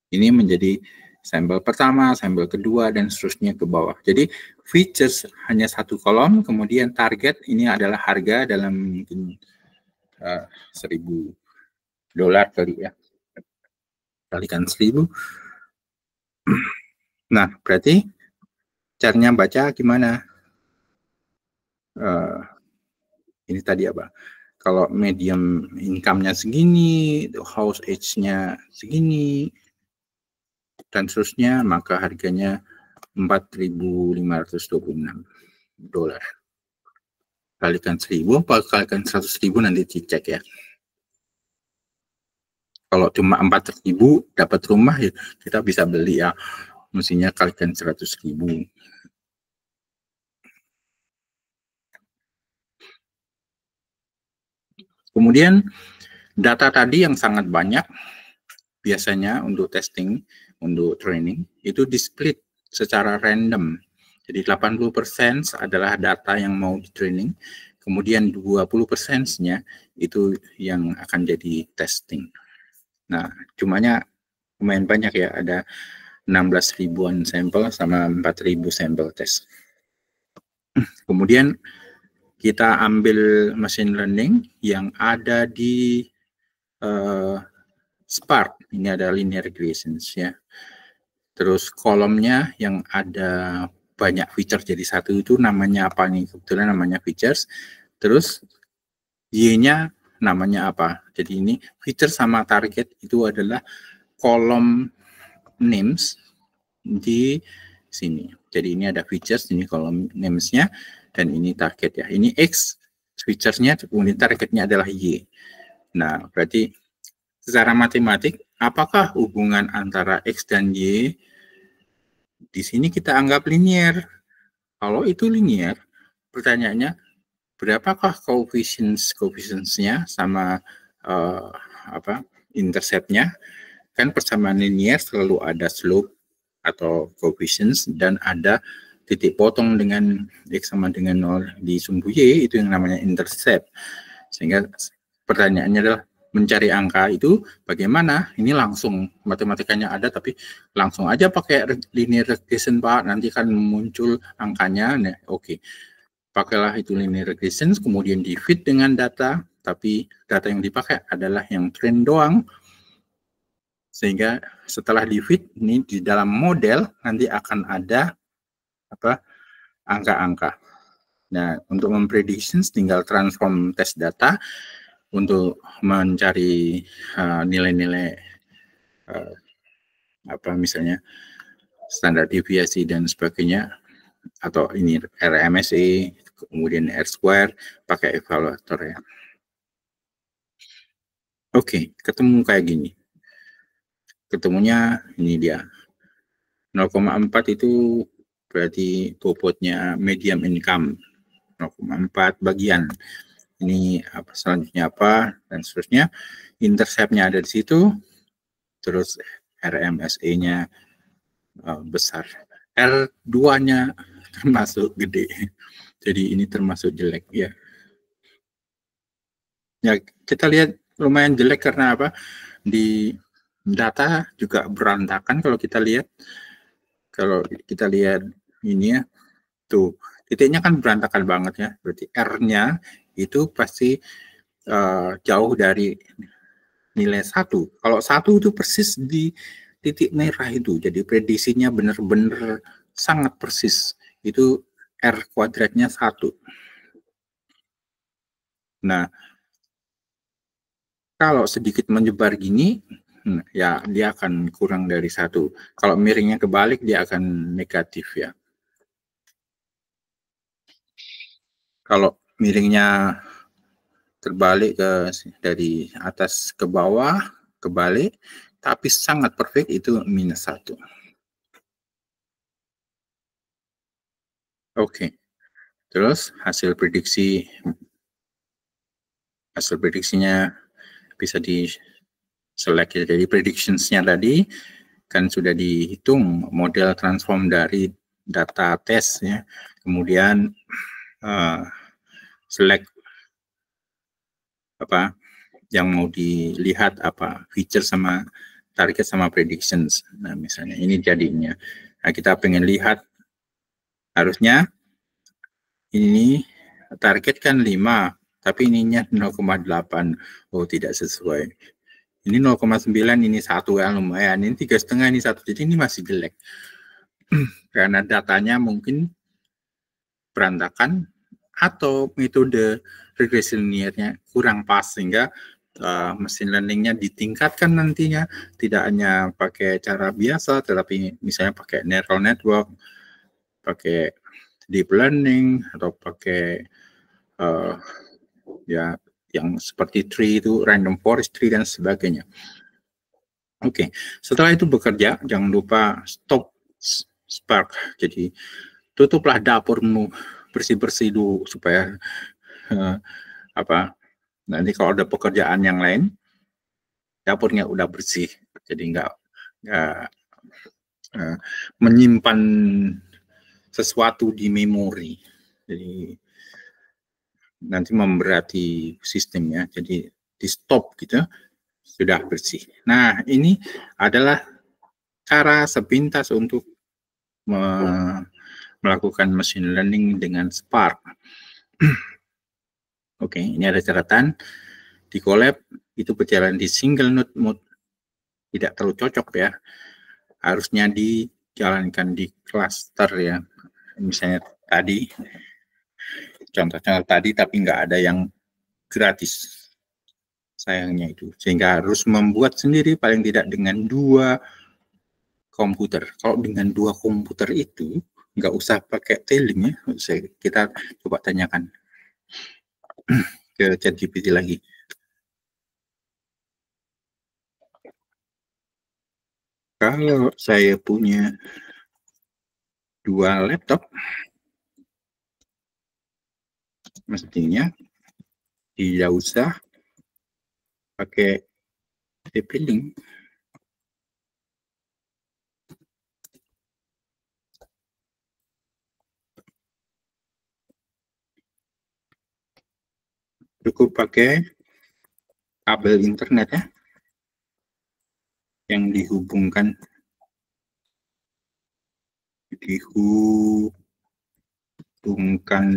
Ini menjadi sampel pertama, sampel kedua, dan seterusnya ke bawah. Jadi features hanya satu kolom, kemudian target ini adalah harga dalam mungkin $1.000 kali ya, kalikan 1.000. Nah, berarti caranya baca gimana? Ini tadi apa? Kalau medium income-nya segini, house age-nya segini, dan seterusnya, maka harganya $4.526. Kalikan 1.000, kalikan 100.000 nanti dicek ya. Kalau cuma 4.000 dapat rumah ya kita bisa beli ya. Mestinya kalikan 100.000. Kemudian data tadi yang sangat banyak biasanya untuk testing, untuk training itu di-split secara random. Jadi 80% adalah data yang mau di training, kemudian 20%-nya itu yang akan jadi testing. Nah, cumanya lumayan banyak ya, ada 16 ribuan sampel sama 4.000 sampel tes. Kemudian kita ambil machine learning yang ada di Spark. Ini ada linear regressions ya. Terus kolomnya yang ada banyak feature jadi satu itu namanya apa nih? Kebetulan namanya features. Terus Y-nya namanya apa? Jadi ini feature sama target itu adalah kolom names di sini. Jadi ini ada features, ini kolom names-nya, dan ini target ya. Ini X features-nya, kemudian targetnya adalah Y. Nah, berarti secara matematik, apakah hubungan antara X dan Y? Di sini kita anggap linear. Kalau itu linear, pertanyaannya, berapakah coefficients-nya sama intercept-nya? Kan persamaan linear selalu ada slope atau coefficients dan ada titik potong dengan X sama dengan 0 di sumbu Y, itu yang namanya intercept. Sehingga pertanyaannya adalah mencari angka itu bagaimana? Ini langsung matematikanya ada, tapi langsung aja pakai linear regression Pak, nanti kan muncul angkanya. Nah, oke. Pakailah itu linear regression, kemudian di feed dengan data, tapi data yang dipakai adalah yang trend doang. Sehingga setelah di feed ini di dalam model nanti akan ada angka-angka. Nah, untuk memprediksi tinggal transform test data untuk mencari nilai-nilai misalnya standar deviasi dan sebagainya, atau ini RMSE, kemudian R-square, pakai evaluator ya. Oke, ketemu kayak gini. Ketemunya ini dia. 0,4 itu berarti bobotnya medium income. 0,4 bagian. ini apa selanjutnya apa dan seterusnya. Intercept-nya ada di situ, terus RMSE-nya besar. R2-nya termasuk gede. Jadi ini termasuk jelek ya. Ya, kita lihat lumayan jelek karena apa? Di data juga berantakan kalau kita lihat. Kalau kita lihat ini ya, tuh titiknya kan berantakan banget ya. Berarti R-nya itu pasti jauh dari nilai 1. Kalau 1 itu persis di titik merah itu. Jadi prediksinya benar-benar sangat persis. Itu R kuadratnya 1. Nah, kalau sedikit menyebar gini, ya dia akan kurang dari 1. Kalau miringnya kebalik, dia akan negatif ya. Kalau miringnya terbalik dari atas ke bawah, kebalik, tapi sangat perfect itu -1. Oke. Terus hasil prediksinya bisa di select ya. Jadi predictions-nya tadi kan sudah dihitung model transform dari data test ya. Kemudian select apa yang mau dilihat, apa feature sama target sama predictions. Nah, misalnya ini jadinya. Nah, kita pengen lihat harusnya ini target kan 5, tapi ininya 0,8. Oh, tidak sesuai. Ini 0,9, ini 1 ya, lumayan. Ini 3,5, ini 1. Jadi ini masih jelek. Karena datanya mungkin berantakan atau metode regresi linearnya kurang pas, sehingga mesin learning-nya ditingkatkan nantinya, tidak hanya pakai cara biasa, tetapi misalnya pakai neural network, pakai deep learning, atau pakai ya yang seperti tree itu, random forest tree dan sebagainya. Oke, setelah itu bekerja, jangan lupa stop Spark. Jadi tutuplah dapurmu, bersih-bersih dulu supaya nanti kalau ada pekerjaan yang lain, dapurnya udah bersih, jadi nggak menyimpan sesuatu di memori, jadi nanti memberati sistemnya. Jadi di stop gitu, sudah bersih. Nah, ini adalah cara sepintas untuk melakukan machine learning dengan Spark. Oke, ini ada catatan. Di Colab itu berjalan di single node mode, tidak terlalu cocok ya. Harusnya dijalankan di cluster ya. Misalnya tadi, contoh-contoh tadi, tapi nggak ada yang gratis. Sayangnya itu. Sehingga harus membuat sendiri paling tidak dengan 2 komputer. Kalau dengan 2 komputer itu, nggak usah pakai tailing ya. Kita coba tanyakan ke ChatGPT lagi. Kalau saya punya 2 laptop, mestinya tidak usah pakai TP-Link. Cukup pakai kabel internet ya, yang dihubungkan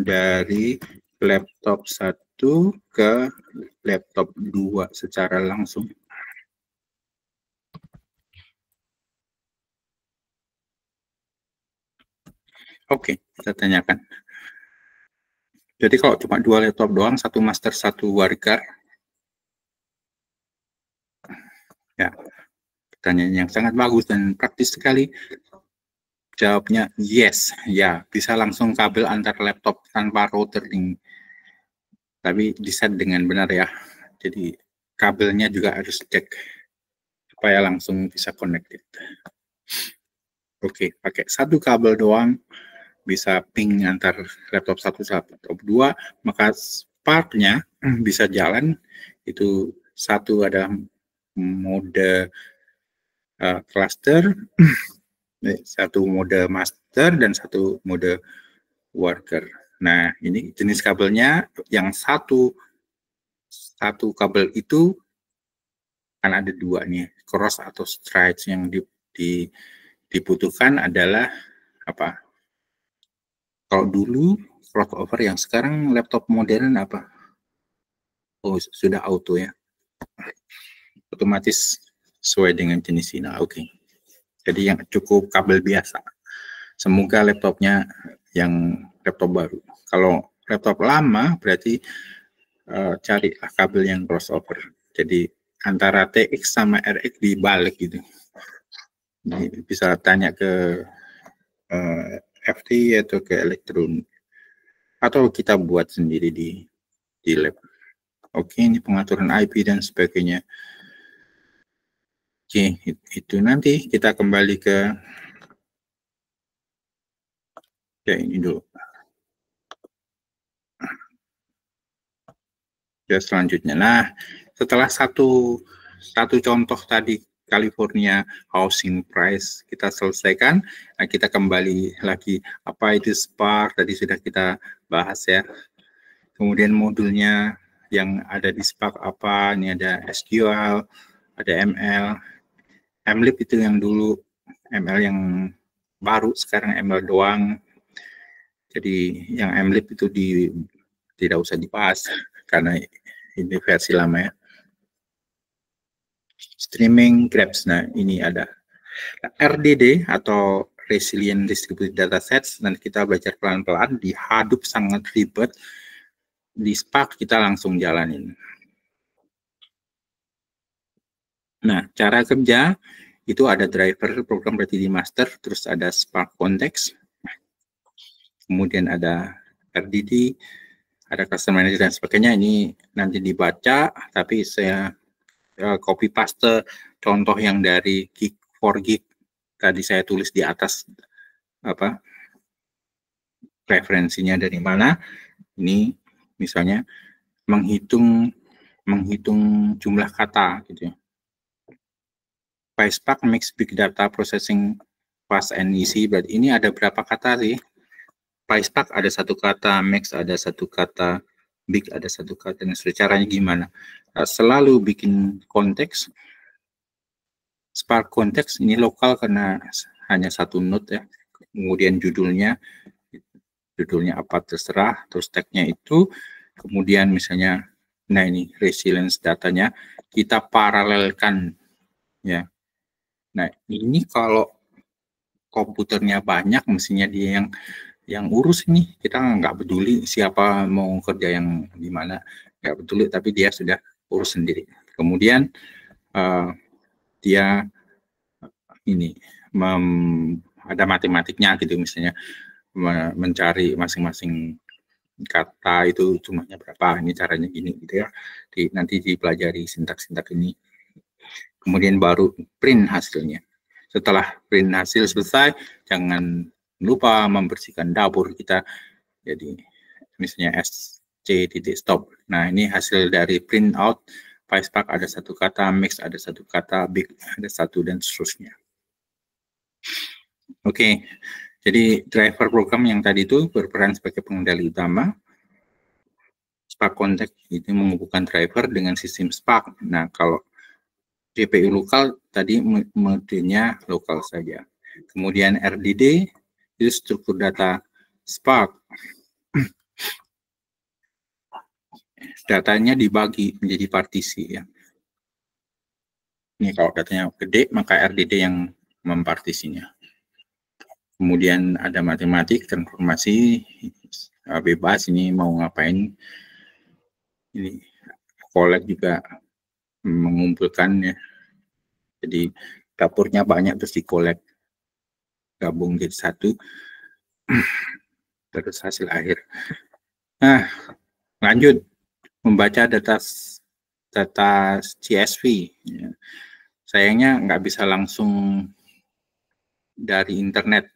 dari laptop 1 ke laptop 2 secara langsung. Oke, kita tanyakan. Jadi kalau cuma 2 laptop doang, 1 master, 1 warga, ya, pertanyaan yang sangat bagus dan praktis sekali. Jawabnya yes, ya, bisa langsung kabel antar laptop tanpa router link. Tapi di-set dengan benar ya. Jadi kabelnya juga harus cek supaya langsung bisa connected. Oke, pakai 1 kabel doang bisa ping antar laptop 1 sama laptop 2, maka Spark-nya bisa jalan itu satu ada mode cluster, satu mode master dan satu mode worker. Nah, ini jenis kabelnya yang satu kabel itu kan ada dua nih, cross atau stretch. Yang dibutuhkan adalah apa? Kalau dulu crossover, yang sekarang laptop modern apa? Oh, sudah auto ya. Otomatis sesuai dengan jenis ini. Oke. Jadi yang cukup kabel biasa. Semoga laptopnya yang laptop baru. Kalau laptop lama berarti carilah kabel yang crossover. Jadi antara TX sama RX dibalik gitu. Jadi bisa tanya ke FT atau ke Elektron, atau kita buat sendiri di lab. Oke, ini pengaturan IP dan sebagainya. Oke, itu nanti kita kembali ke ini dulu. Ya, selanjutnya. Nah, setelah satu contoh tadi California housing price kita selesaikan, nah kita kembali lagi apa itu Spark, tadi sudah kita bahas ya. Kemudian modulnya yang ada di Spark apa, ini ada SQL, ada ML, MLib itu yang dulu, ML yang baru, sekarang ML doang. Jadi yang MLib itu tidak usah dibahas karena ini versi lama ya. Streaming Grabs, nah ini ada RDD atau Resilient Distributed Datasets, nanti kita belajar pelan-pelan. Di Hadoop sangat ribet, di Spark kita langsung jalanin. Nah, cara kerja itu ada driver program berarti di master, terus ada Spark Context, kemudian ada RDD, ada Customer Manager dan sebagainya. Ini nanti dibaca, tapi saya copy paste contoh yang dari Geek4Geek tadi saya tulis di atas apa referensinya dari mana. Ini misalnya menghitung jumlah kata gitu ya. PySpark Mix Big Data Processing Fast and Easy, berarti ini ada berapa kata sih? PySpark ada satu kata, Max ada satu kata, Big ada satu kata. Dan caranya gimana? Selalu bikin konteks. Spark konteks ini lokal karena hanya satu node ya. Kemudian judulnya apa terserah, terus tag-nya itu, kemudian misalnya, nah ini resilience datanya kita paralelkan ya. Nah ini kalau komputernya banyak, mestinya dia yang urus ini, kita nggak peduli siapa mau kerja yang di mana, nggak peduli, tapi dia sudah urus sendiri. Kemudian dia ini ada matematiknya gitu, misalnya mencari masing-masing kata itu jumlahnya berapa, ini caranya gini gitu ya. Nanti dipelajari sintaks-sintaks ini. Kemudian baru print hasilnya. Setelah print hasil selesai, jangan lupa membersihkan dapur kita. Jadi misalnya SC.stop. Nah, ini hasil dari print out. PySpark ada satu kata, Mix ada satu kata, Big ada satu, dan seterusnya. Oke. Jadi driver program yang tadi itu berperan sebagai pengendali utama. Spark Context itu menghubungkan driver dengan sistem Spark. Nah, kalau GPU lokal tadi modenya lokal saja. Kemudian RDD itu struktur data Spark. Datanya dibagi menjadi partisi ya. Ini kalau datanya gede maka RDD yang mempartisinya. Kemudian ada matematik, transformasi, bebas ini mau ngapain. Ini collect juga mengumpulkan ya. Jadi dapurnya banyak terus di collect, gabung jadi satu, terus hasil akhir. Nah, lanjut membaca data CSV. Ya. Sayangnya nggak bisa langsung dari internet,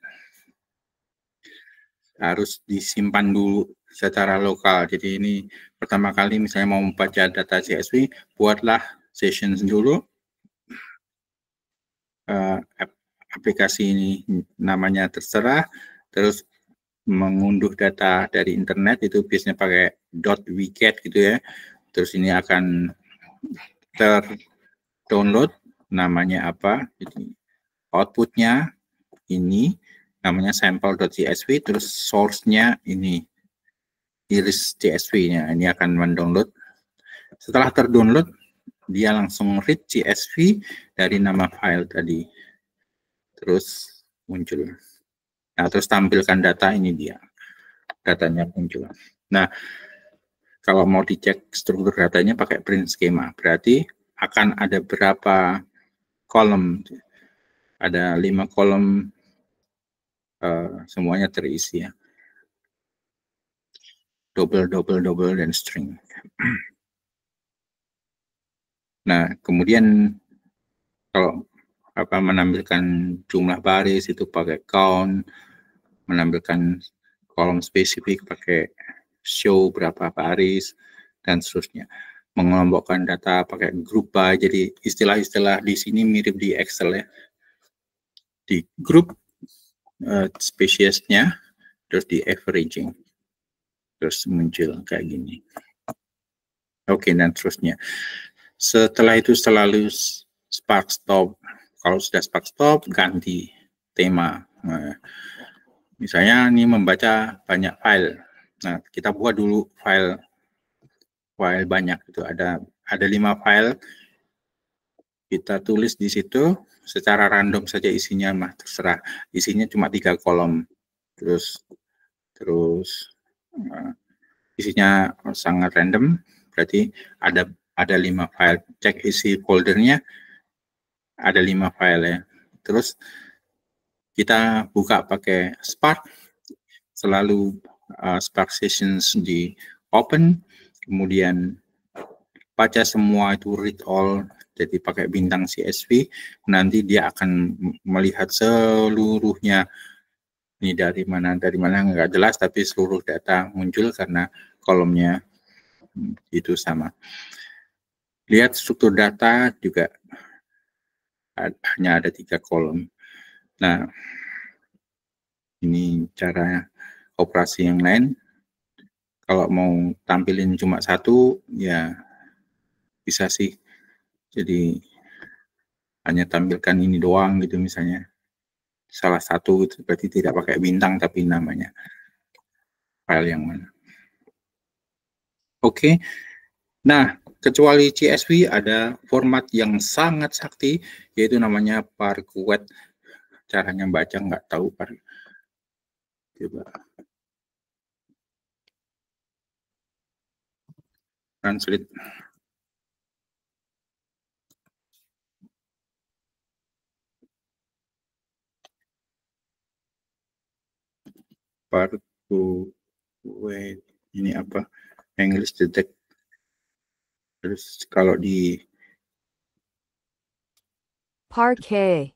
harus disimpan dulu secara lokal. Jadi ini pertama kali misalnya mau membaca data CSV, buatlah sessions dulu. Aplikasi ini namanya terserah, terus mengunduh data dari internet itu biasanya pakai .wicket gitu ya. Terus ini akan terdownload, namanya apa? Jadi outputnya ini namanya sample.csv, terus source-nya ini iris CSV-nya. Ini akan mendownload. Setelah terdownload, dia langsung read CSV dari nama file tadi. Terus muncul. Nah, terus tampilkan data, ini dia. Datanya muncul. Nah, kalau mau dicek struktur datanya pakai print schema, berarti akan ada berapa kolom. Ada 5 kolom, semuanya terisi ya. Double, dan string. Nah, kemudian kalau menampilkan jumlah baris itu pakai count, menampilkan kolom spesifik pakai show berapa baris, dan seterusnya. Mengelompokkan data pakai group by, jadi istilah-istilah di sini mirip di Excel ya. Di group spesiesnya, terus di averaging, terus muncul kayak gini. Oke, dan terusnya. Setelah itu selalu Spark Stop. Kalau sudah Spark Stop, ganti tema. Nah, misalnya ini membaca banyak file. Nah, kita buat dulu file banyak. Itu ada 5 file. Kita tulis di situ secara random saja isinya, mah terserah. Isinya cuma 3 kolom. Terus isinya sangat random. Berarti ada 5 file. Cek isi foldernya, ada 5 file ya. Terus kita buka pakai Spark, selalu Spark Sessions di open, kemudian baca semua itu read all, jadi pakai bintang CSV, nanti dia akan melihat seluruhnya. Ini dari mana nggak jelas, tapi seluruh data muncul karena kolomnya itu sama. Lihat struktur data juga hanya ada 3 kolom. Nah, ini cara operasi yang lain. Kalau mau tampilin cuma 1, ya bisa sih. Jadi hanya tampilkan ini doang gitu misalnya. Salah satu itu berarti tidak pakai bintang, tapi namanya file yang mana. Oke. Nah, kecuali CSV ada format yang sangat sakti, yaitu namanya Parquet. Caranya baca nggak tahu, coba translate. Parquet ini apa? English detect. Terus kalau di Parquet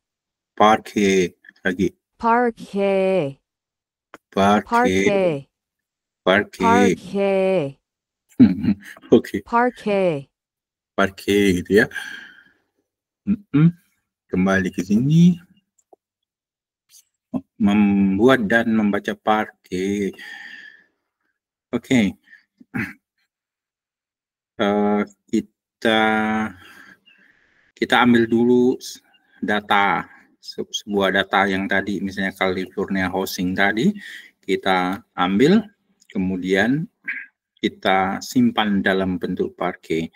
lagi. Parquet. Oke. Parquet gitu ya. Kembali ke sini. Membuat dan membaca Parquet. Oke. Kita ambil dulu data, sebuah data yang tadi, misalnya California housing tadi, kita ambil, kemudian kita simpan dalam bentuk Parquet.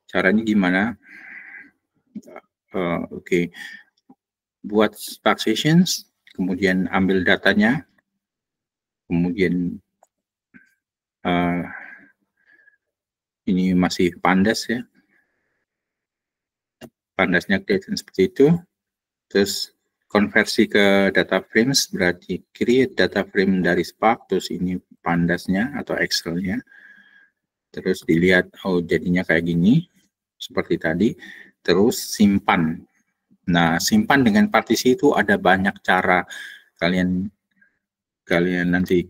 Caranya gimana? Oke. Buat Spark Sessions, kemudian ambil datanya, kemudian ini masih pandas ya. Pandasnya kelihatan seperti itu. Terus konversi ke data frames, berarti create data frame dari Spark, terus ini pandasnya atau Excel-nya. Terus dilihat, oh jadinya kayak gini, seperti tadi. Terus simpan. Nah, simpan dengan partisi itu ada banyak cara. Kalian nanti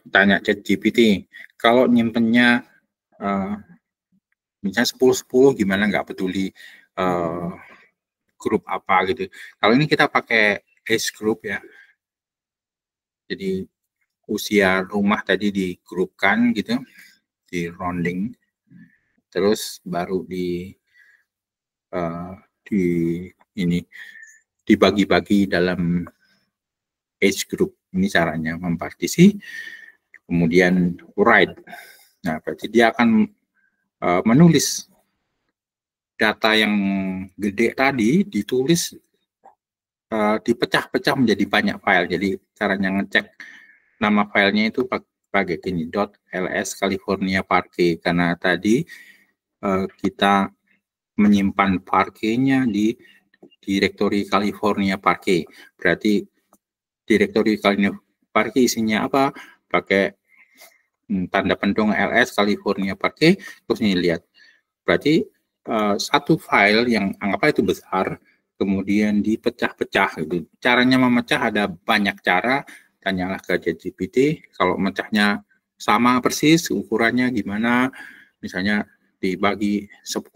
tanya ChatGPT, kalau nyimpennya misalnya 10-10 gimana, nggak peduli grup apa gitu. Kalau ini kita pakai age group ya, jadi usia rumah tadi digrupkan gitu, di rounding, terus baru di ini dibagi-bagi dalam age group. Ini caranya mempartisi, kemudian write. Nah, berarti dia akan menulis data yang gede tadi, ditulis dipecah-pecah menjadi banyak file. Jadi caranya ngecek nama filenya itu pakai ini .ls California Parquet, karena tadi kita menyimpan parquet-nya di direktori California Parquet. Berarti direktori California Parquet isinya apa? Pakai tanda pendung ls California Parquet, terus ini lihat. Berarti satu file yang anggaplah itu besar, kemudian dipecah-pecah gitu. Caranya memecah ada banyak cara, tanyalah ke ChatGPT. Kalau mecahnya sama persis, ukurannya gimana, misalnya dibagi 10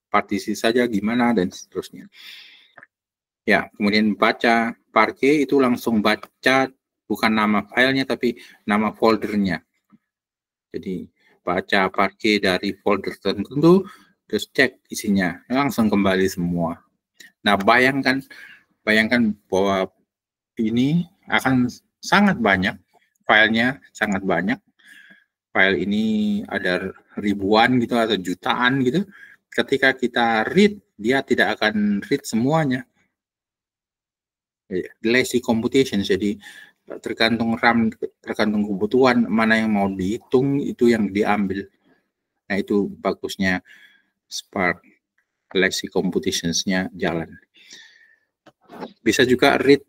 partisi saja gimana, dan seterusnya. Ya, kemudian baca Parquet itu langsung baca bukan nama filenya tapi nama foldernya. Jadi baca Parquet dari folder tertentu, terus cek isinya, langsung kembali semua. Nah, bayangkan bahwa ini akan sangat banyak, filenya sangat banyak. File ini ada ribuan gitu atau jutaan gitu. Ketika kita read, dia tidak akan read semuanya. Lazy computation, jadi tergantung RAM, tergantung kebutuhan mana yang mau dihitung, itu yang diambil. Nah, itu bagusnya Spark, lazy computationsnya jalan. Bisa juga read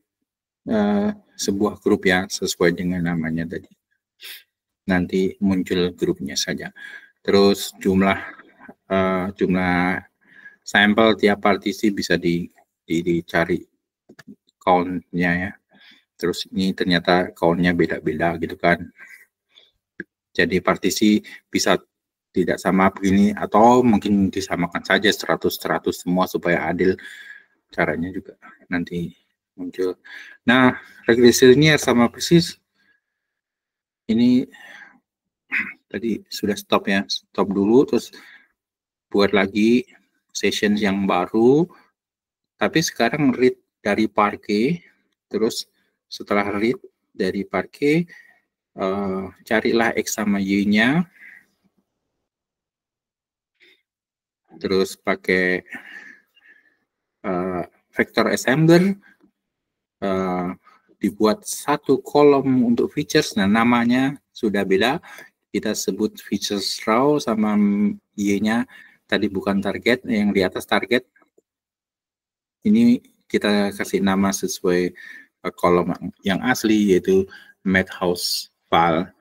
sebuah grup ya, sesuai dengan namanya tadi. Nanti muncul grupnya saja. Terus jumlah sampel tiap partisi bisa dicari count-nya ya. Terus ini ternyata count-nya beda-beda gitu kan. Jadi partisi bisa tidak sama begini, atau mungkin disamakan saja 100-100 semua supaya adil. Caranya juga nanti muncul. Nah, regresi linear sama persis. Ini tadi sudah stop ya, stop dulu, terus buat lagi session yang baru. Tapi sekarang read dari Parquet, terus setelah read dari Parquet, carilah X sama Y-nya, terus pakai vector assembler, dibuat satu kolom untuk features. Nah, namanya sudah beda, kita sebut features row, sama Y-nya tadi bukan target, yang di atas target. Ini kita kasih nama sesuai kolom yang asli, yaitu Madhouse file.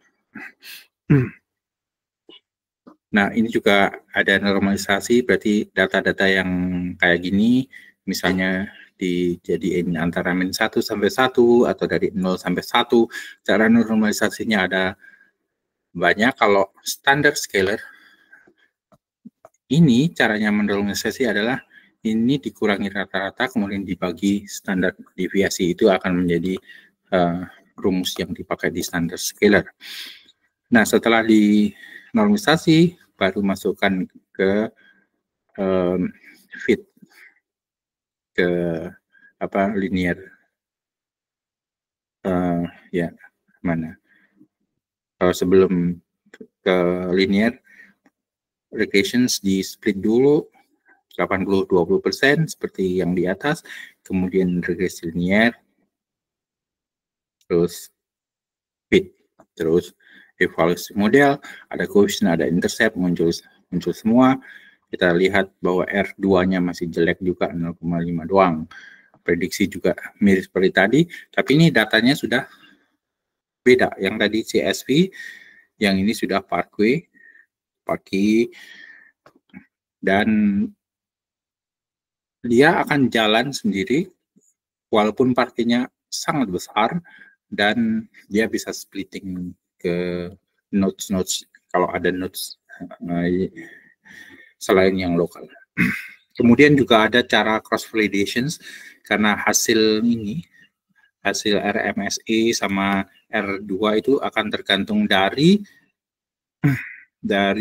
Nah, ini juga ada normalisasi, berarti data-data yang kayak gini, misalnya dijadiin antara min 1 sampai 1, atau dari 0 sampai 1, cara normalisasinya ada banyak. Kalau standar scalar, ini caranya menormalisasi adalah ini dikurangi rata-rata, kemudian dibagi standar deviasi, itu akan menjadi rumus yang dipakai di standar scalar. Nah, setelah dinormalisasi, baru masukkan ke fit ke linear, ya mana. Kalau sebelum ke linear regressions di split dulu 80-20% seperti yang di atas, kemudian regresi linear, terus fit, terus evaluasi model, ada coefficient, ada intercept, muncul semua. Kita lihat bahwa R2-nya masih jelek juga, 0,5 doang. Prediksi juga mirip seperti tadi, tapi ini datanya sudah beda. Yang tadi CSV, yang ini sudah Parquet, dan dia akan jalan sendiri, walaupun Parquet-nya sangat besar. dan dia bisa splitting ke nodes kalau ada nodes selain yang lokal. Kemudian juga ada cara cross validations karena hasil RMSE sama R2 itu akan tergantung dari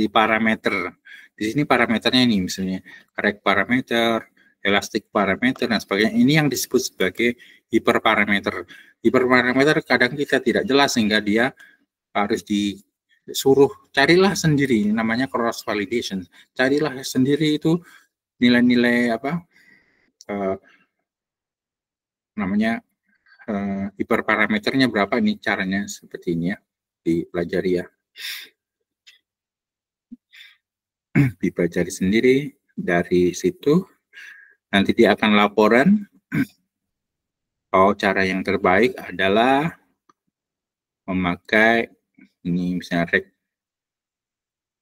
parameter. Di sini parameternya ini misalnya correct parameter, elastic parameter dan sebagainya. Ini yang disebut sebagai hiperparameter. Hiperparameter kadang kita tidak jelas sehingga dia harus disuruh carilah sendiri, namanya cross validation. Carilah sendiri itu nilai-nilai namanya hiperparameternya berapa, ini caranya seperti ini ya, dipelajari ya. Dipelajari sendiri dari situ, nanti dia akan laporan. Cara yang terbaik adalah memakai ini misalnya rek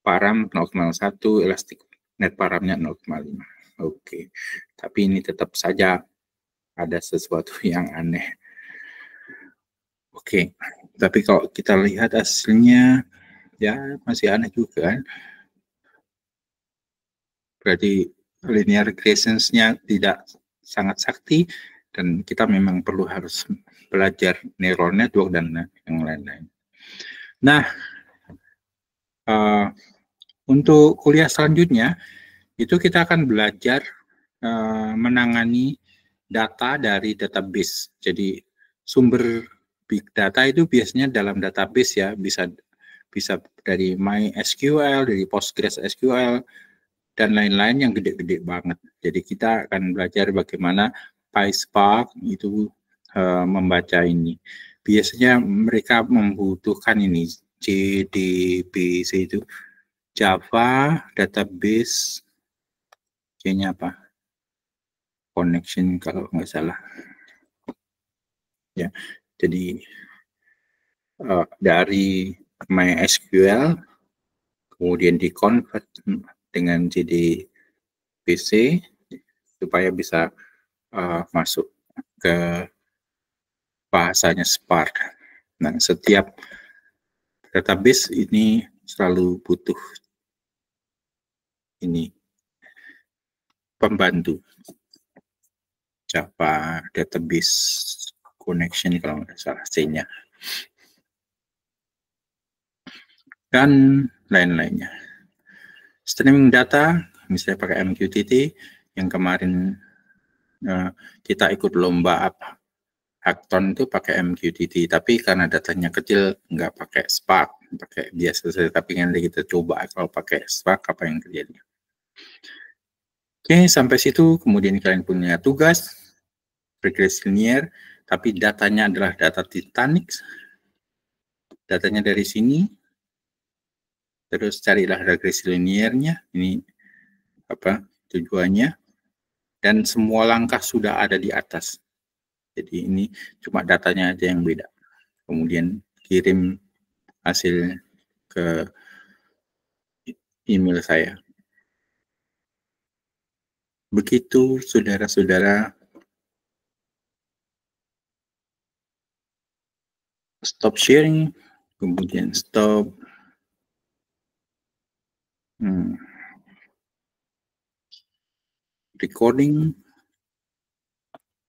param 0,1, elastik net paramnya 0,5. Oke, tapi ini tetap saja ada sesuatu yang aneh. Oke, tapi kalau kita lihat hasilnya ya masih aneh juga. Berarti linear regression-nya tidak sangat sakti dan kita memang perlu harus belajar neural network dan yang lain-lain. Nah, untuk kuliah selanjutnya itu kita akan belajar menangani data dari database. Jadi sumber big data itu biasanya dalam database ya, bisa dari MySQL, dari PostgreSQL, dan lain-lain yang gede-gede banget. Jadi kita akan belajar bagaimana PySpark itu membaca ini. Biasanya mereka membutuhkan ini JDBC itu Java Database, kayaknya apa? Connection kalau nggak salah. Ya, jadi dari MySQL kemudian di-convert dengan JDBC supaya bisa masuk ke bahasanya Spark. Nah, setiap database ini selalu butuh ini pembantu Java Database Connection kalau nggak salah C-nya. Dan lain-lainnya. Streaming data, misalnya pakai MQTT, yang kemarin kita ikut lomba hackathon itu pakai MQTT, tapi karena datanya kecil nggak pakai Spark, pakai biasa saja. Tapi nanti kita coba kalau pakai Spark apa yang terjadi. Oke, sampai situ. Kemudian kalian punya tugas regresi linear, tapi datanya adalah data Titanic. Datanya dari sini. Terus carilah regresi linearnya. Ini apa tujuannya. Dan semua langkah sudah ada di atas. Jadi ini cuma datanya aja yang beda. Kemudian kirim hasil ke email saya. Begitu saudara-saudara. Stop sharing, kemudian stop recording.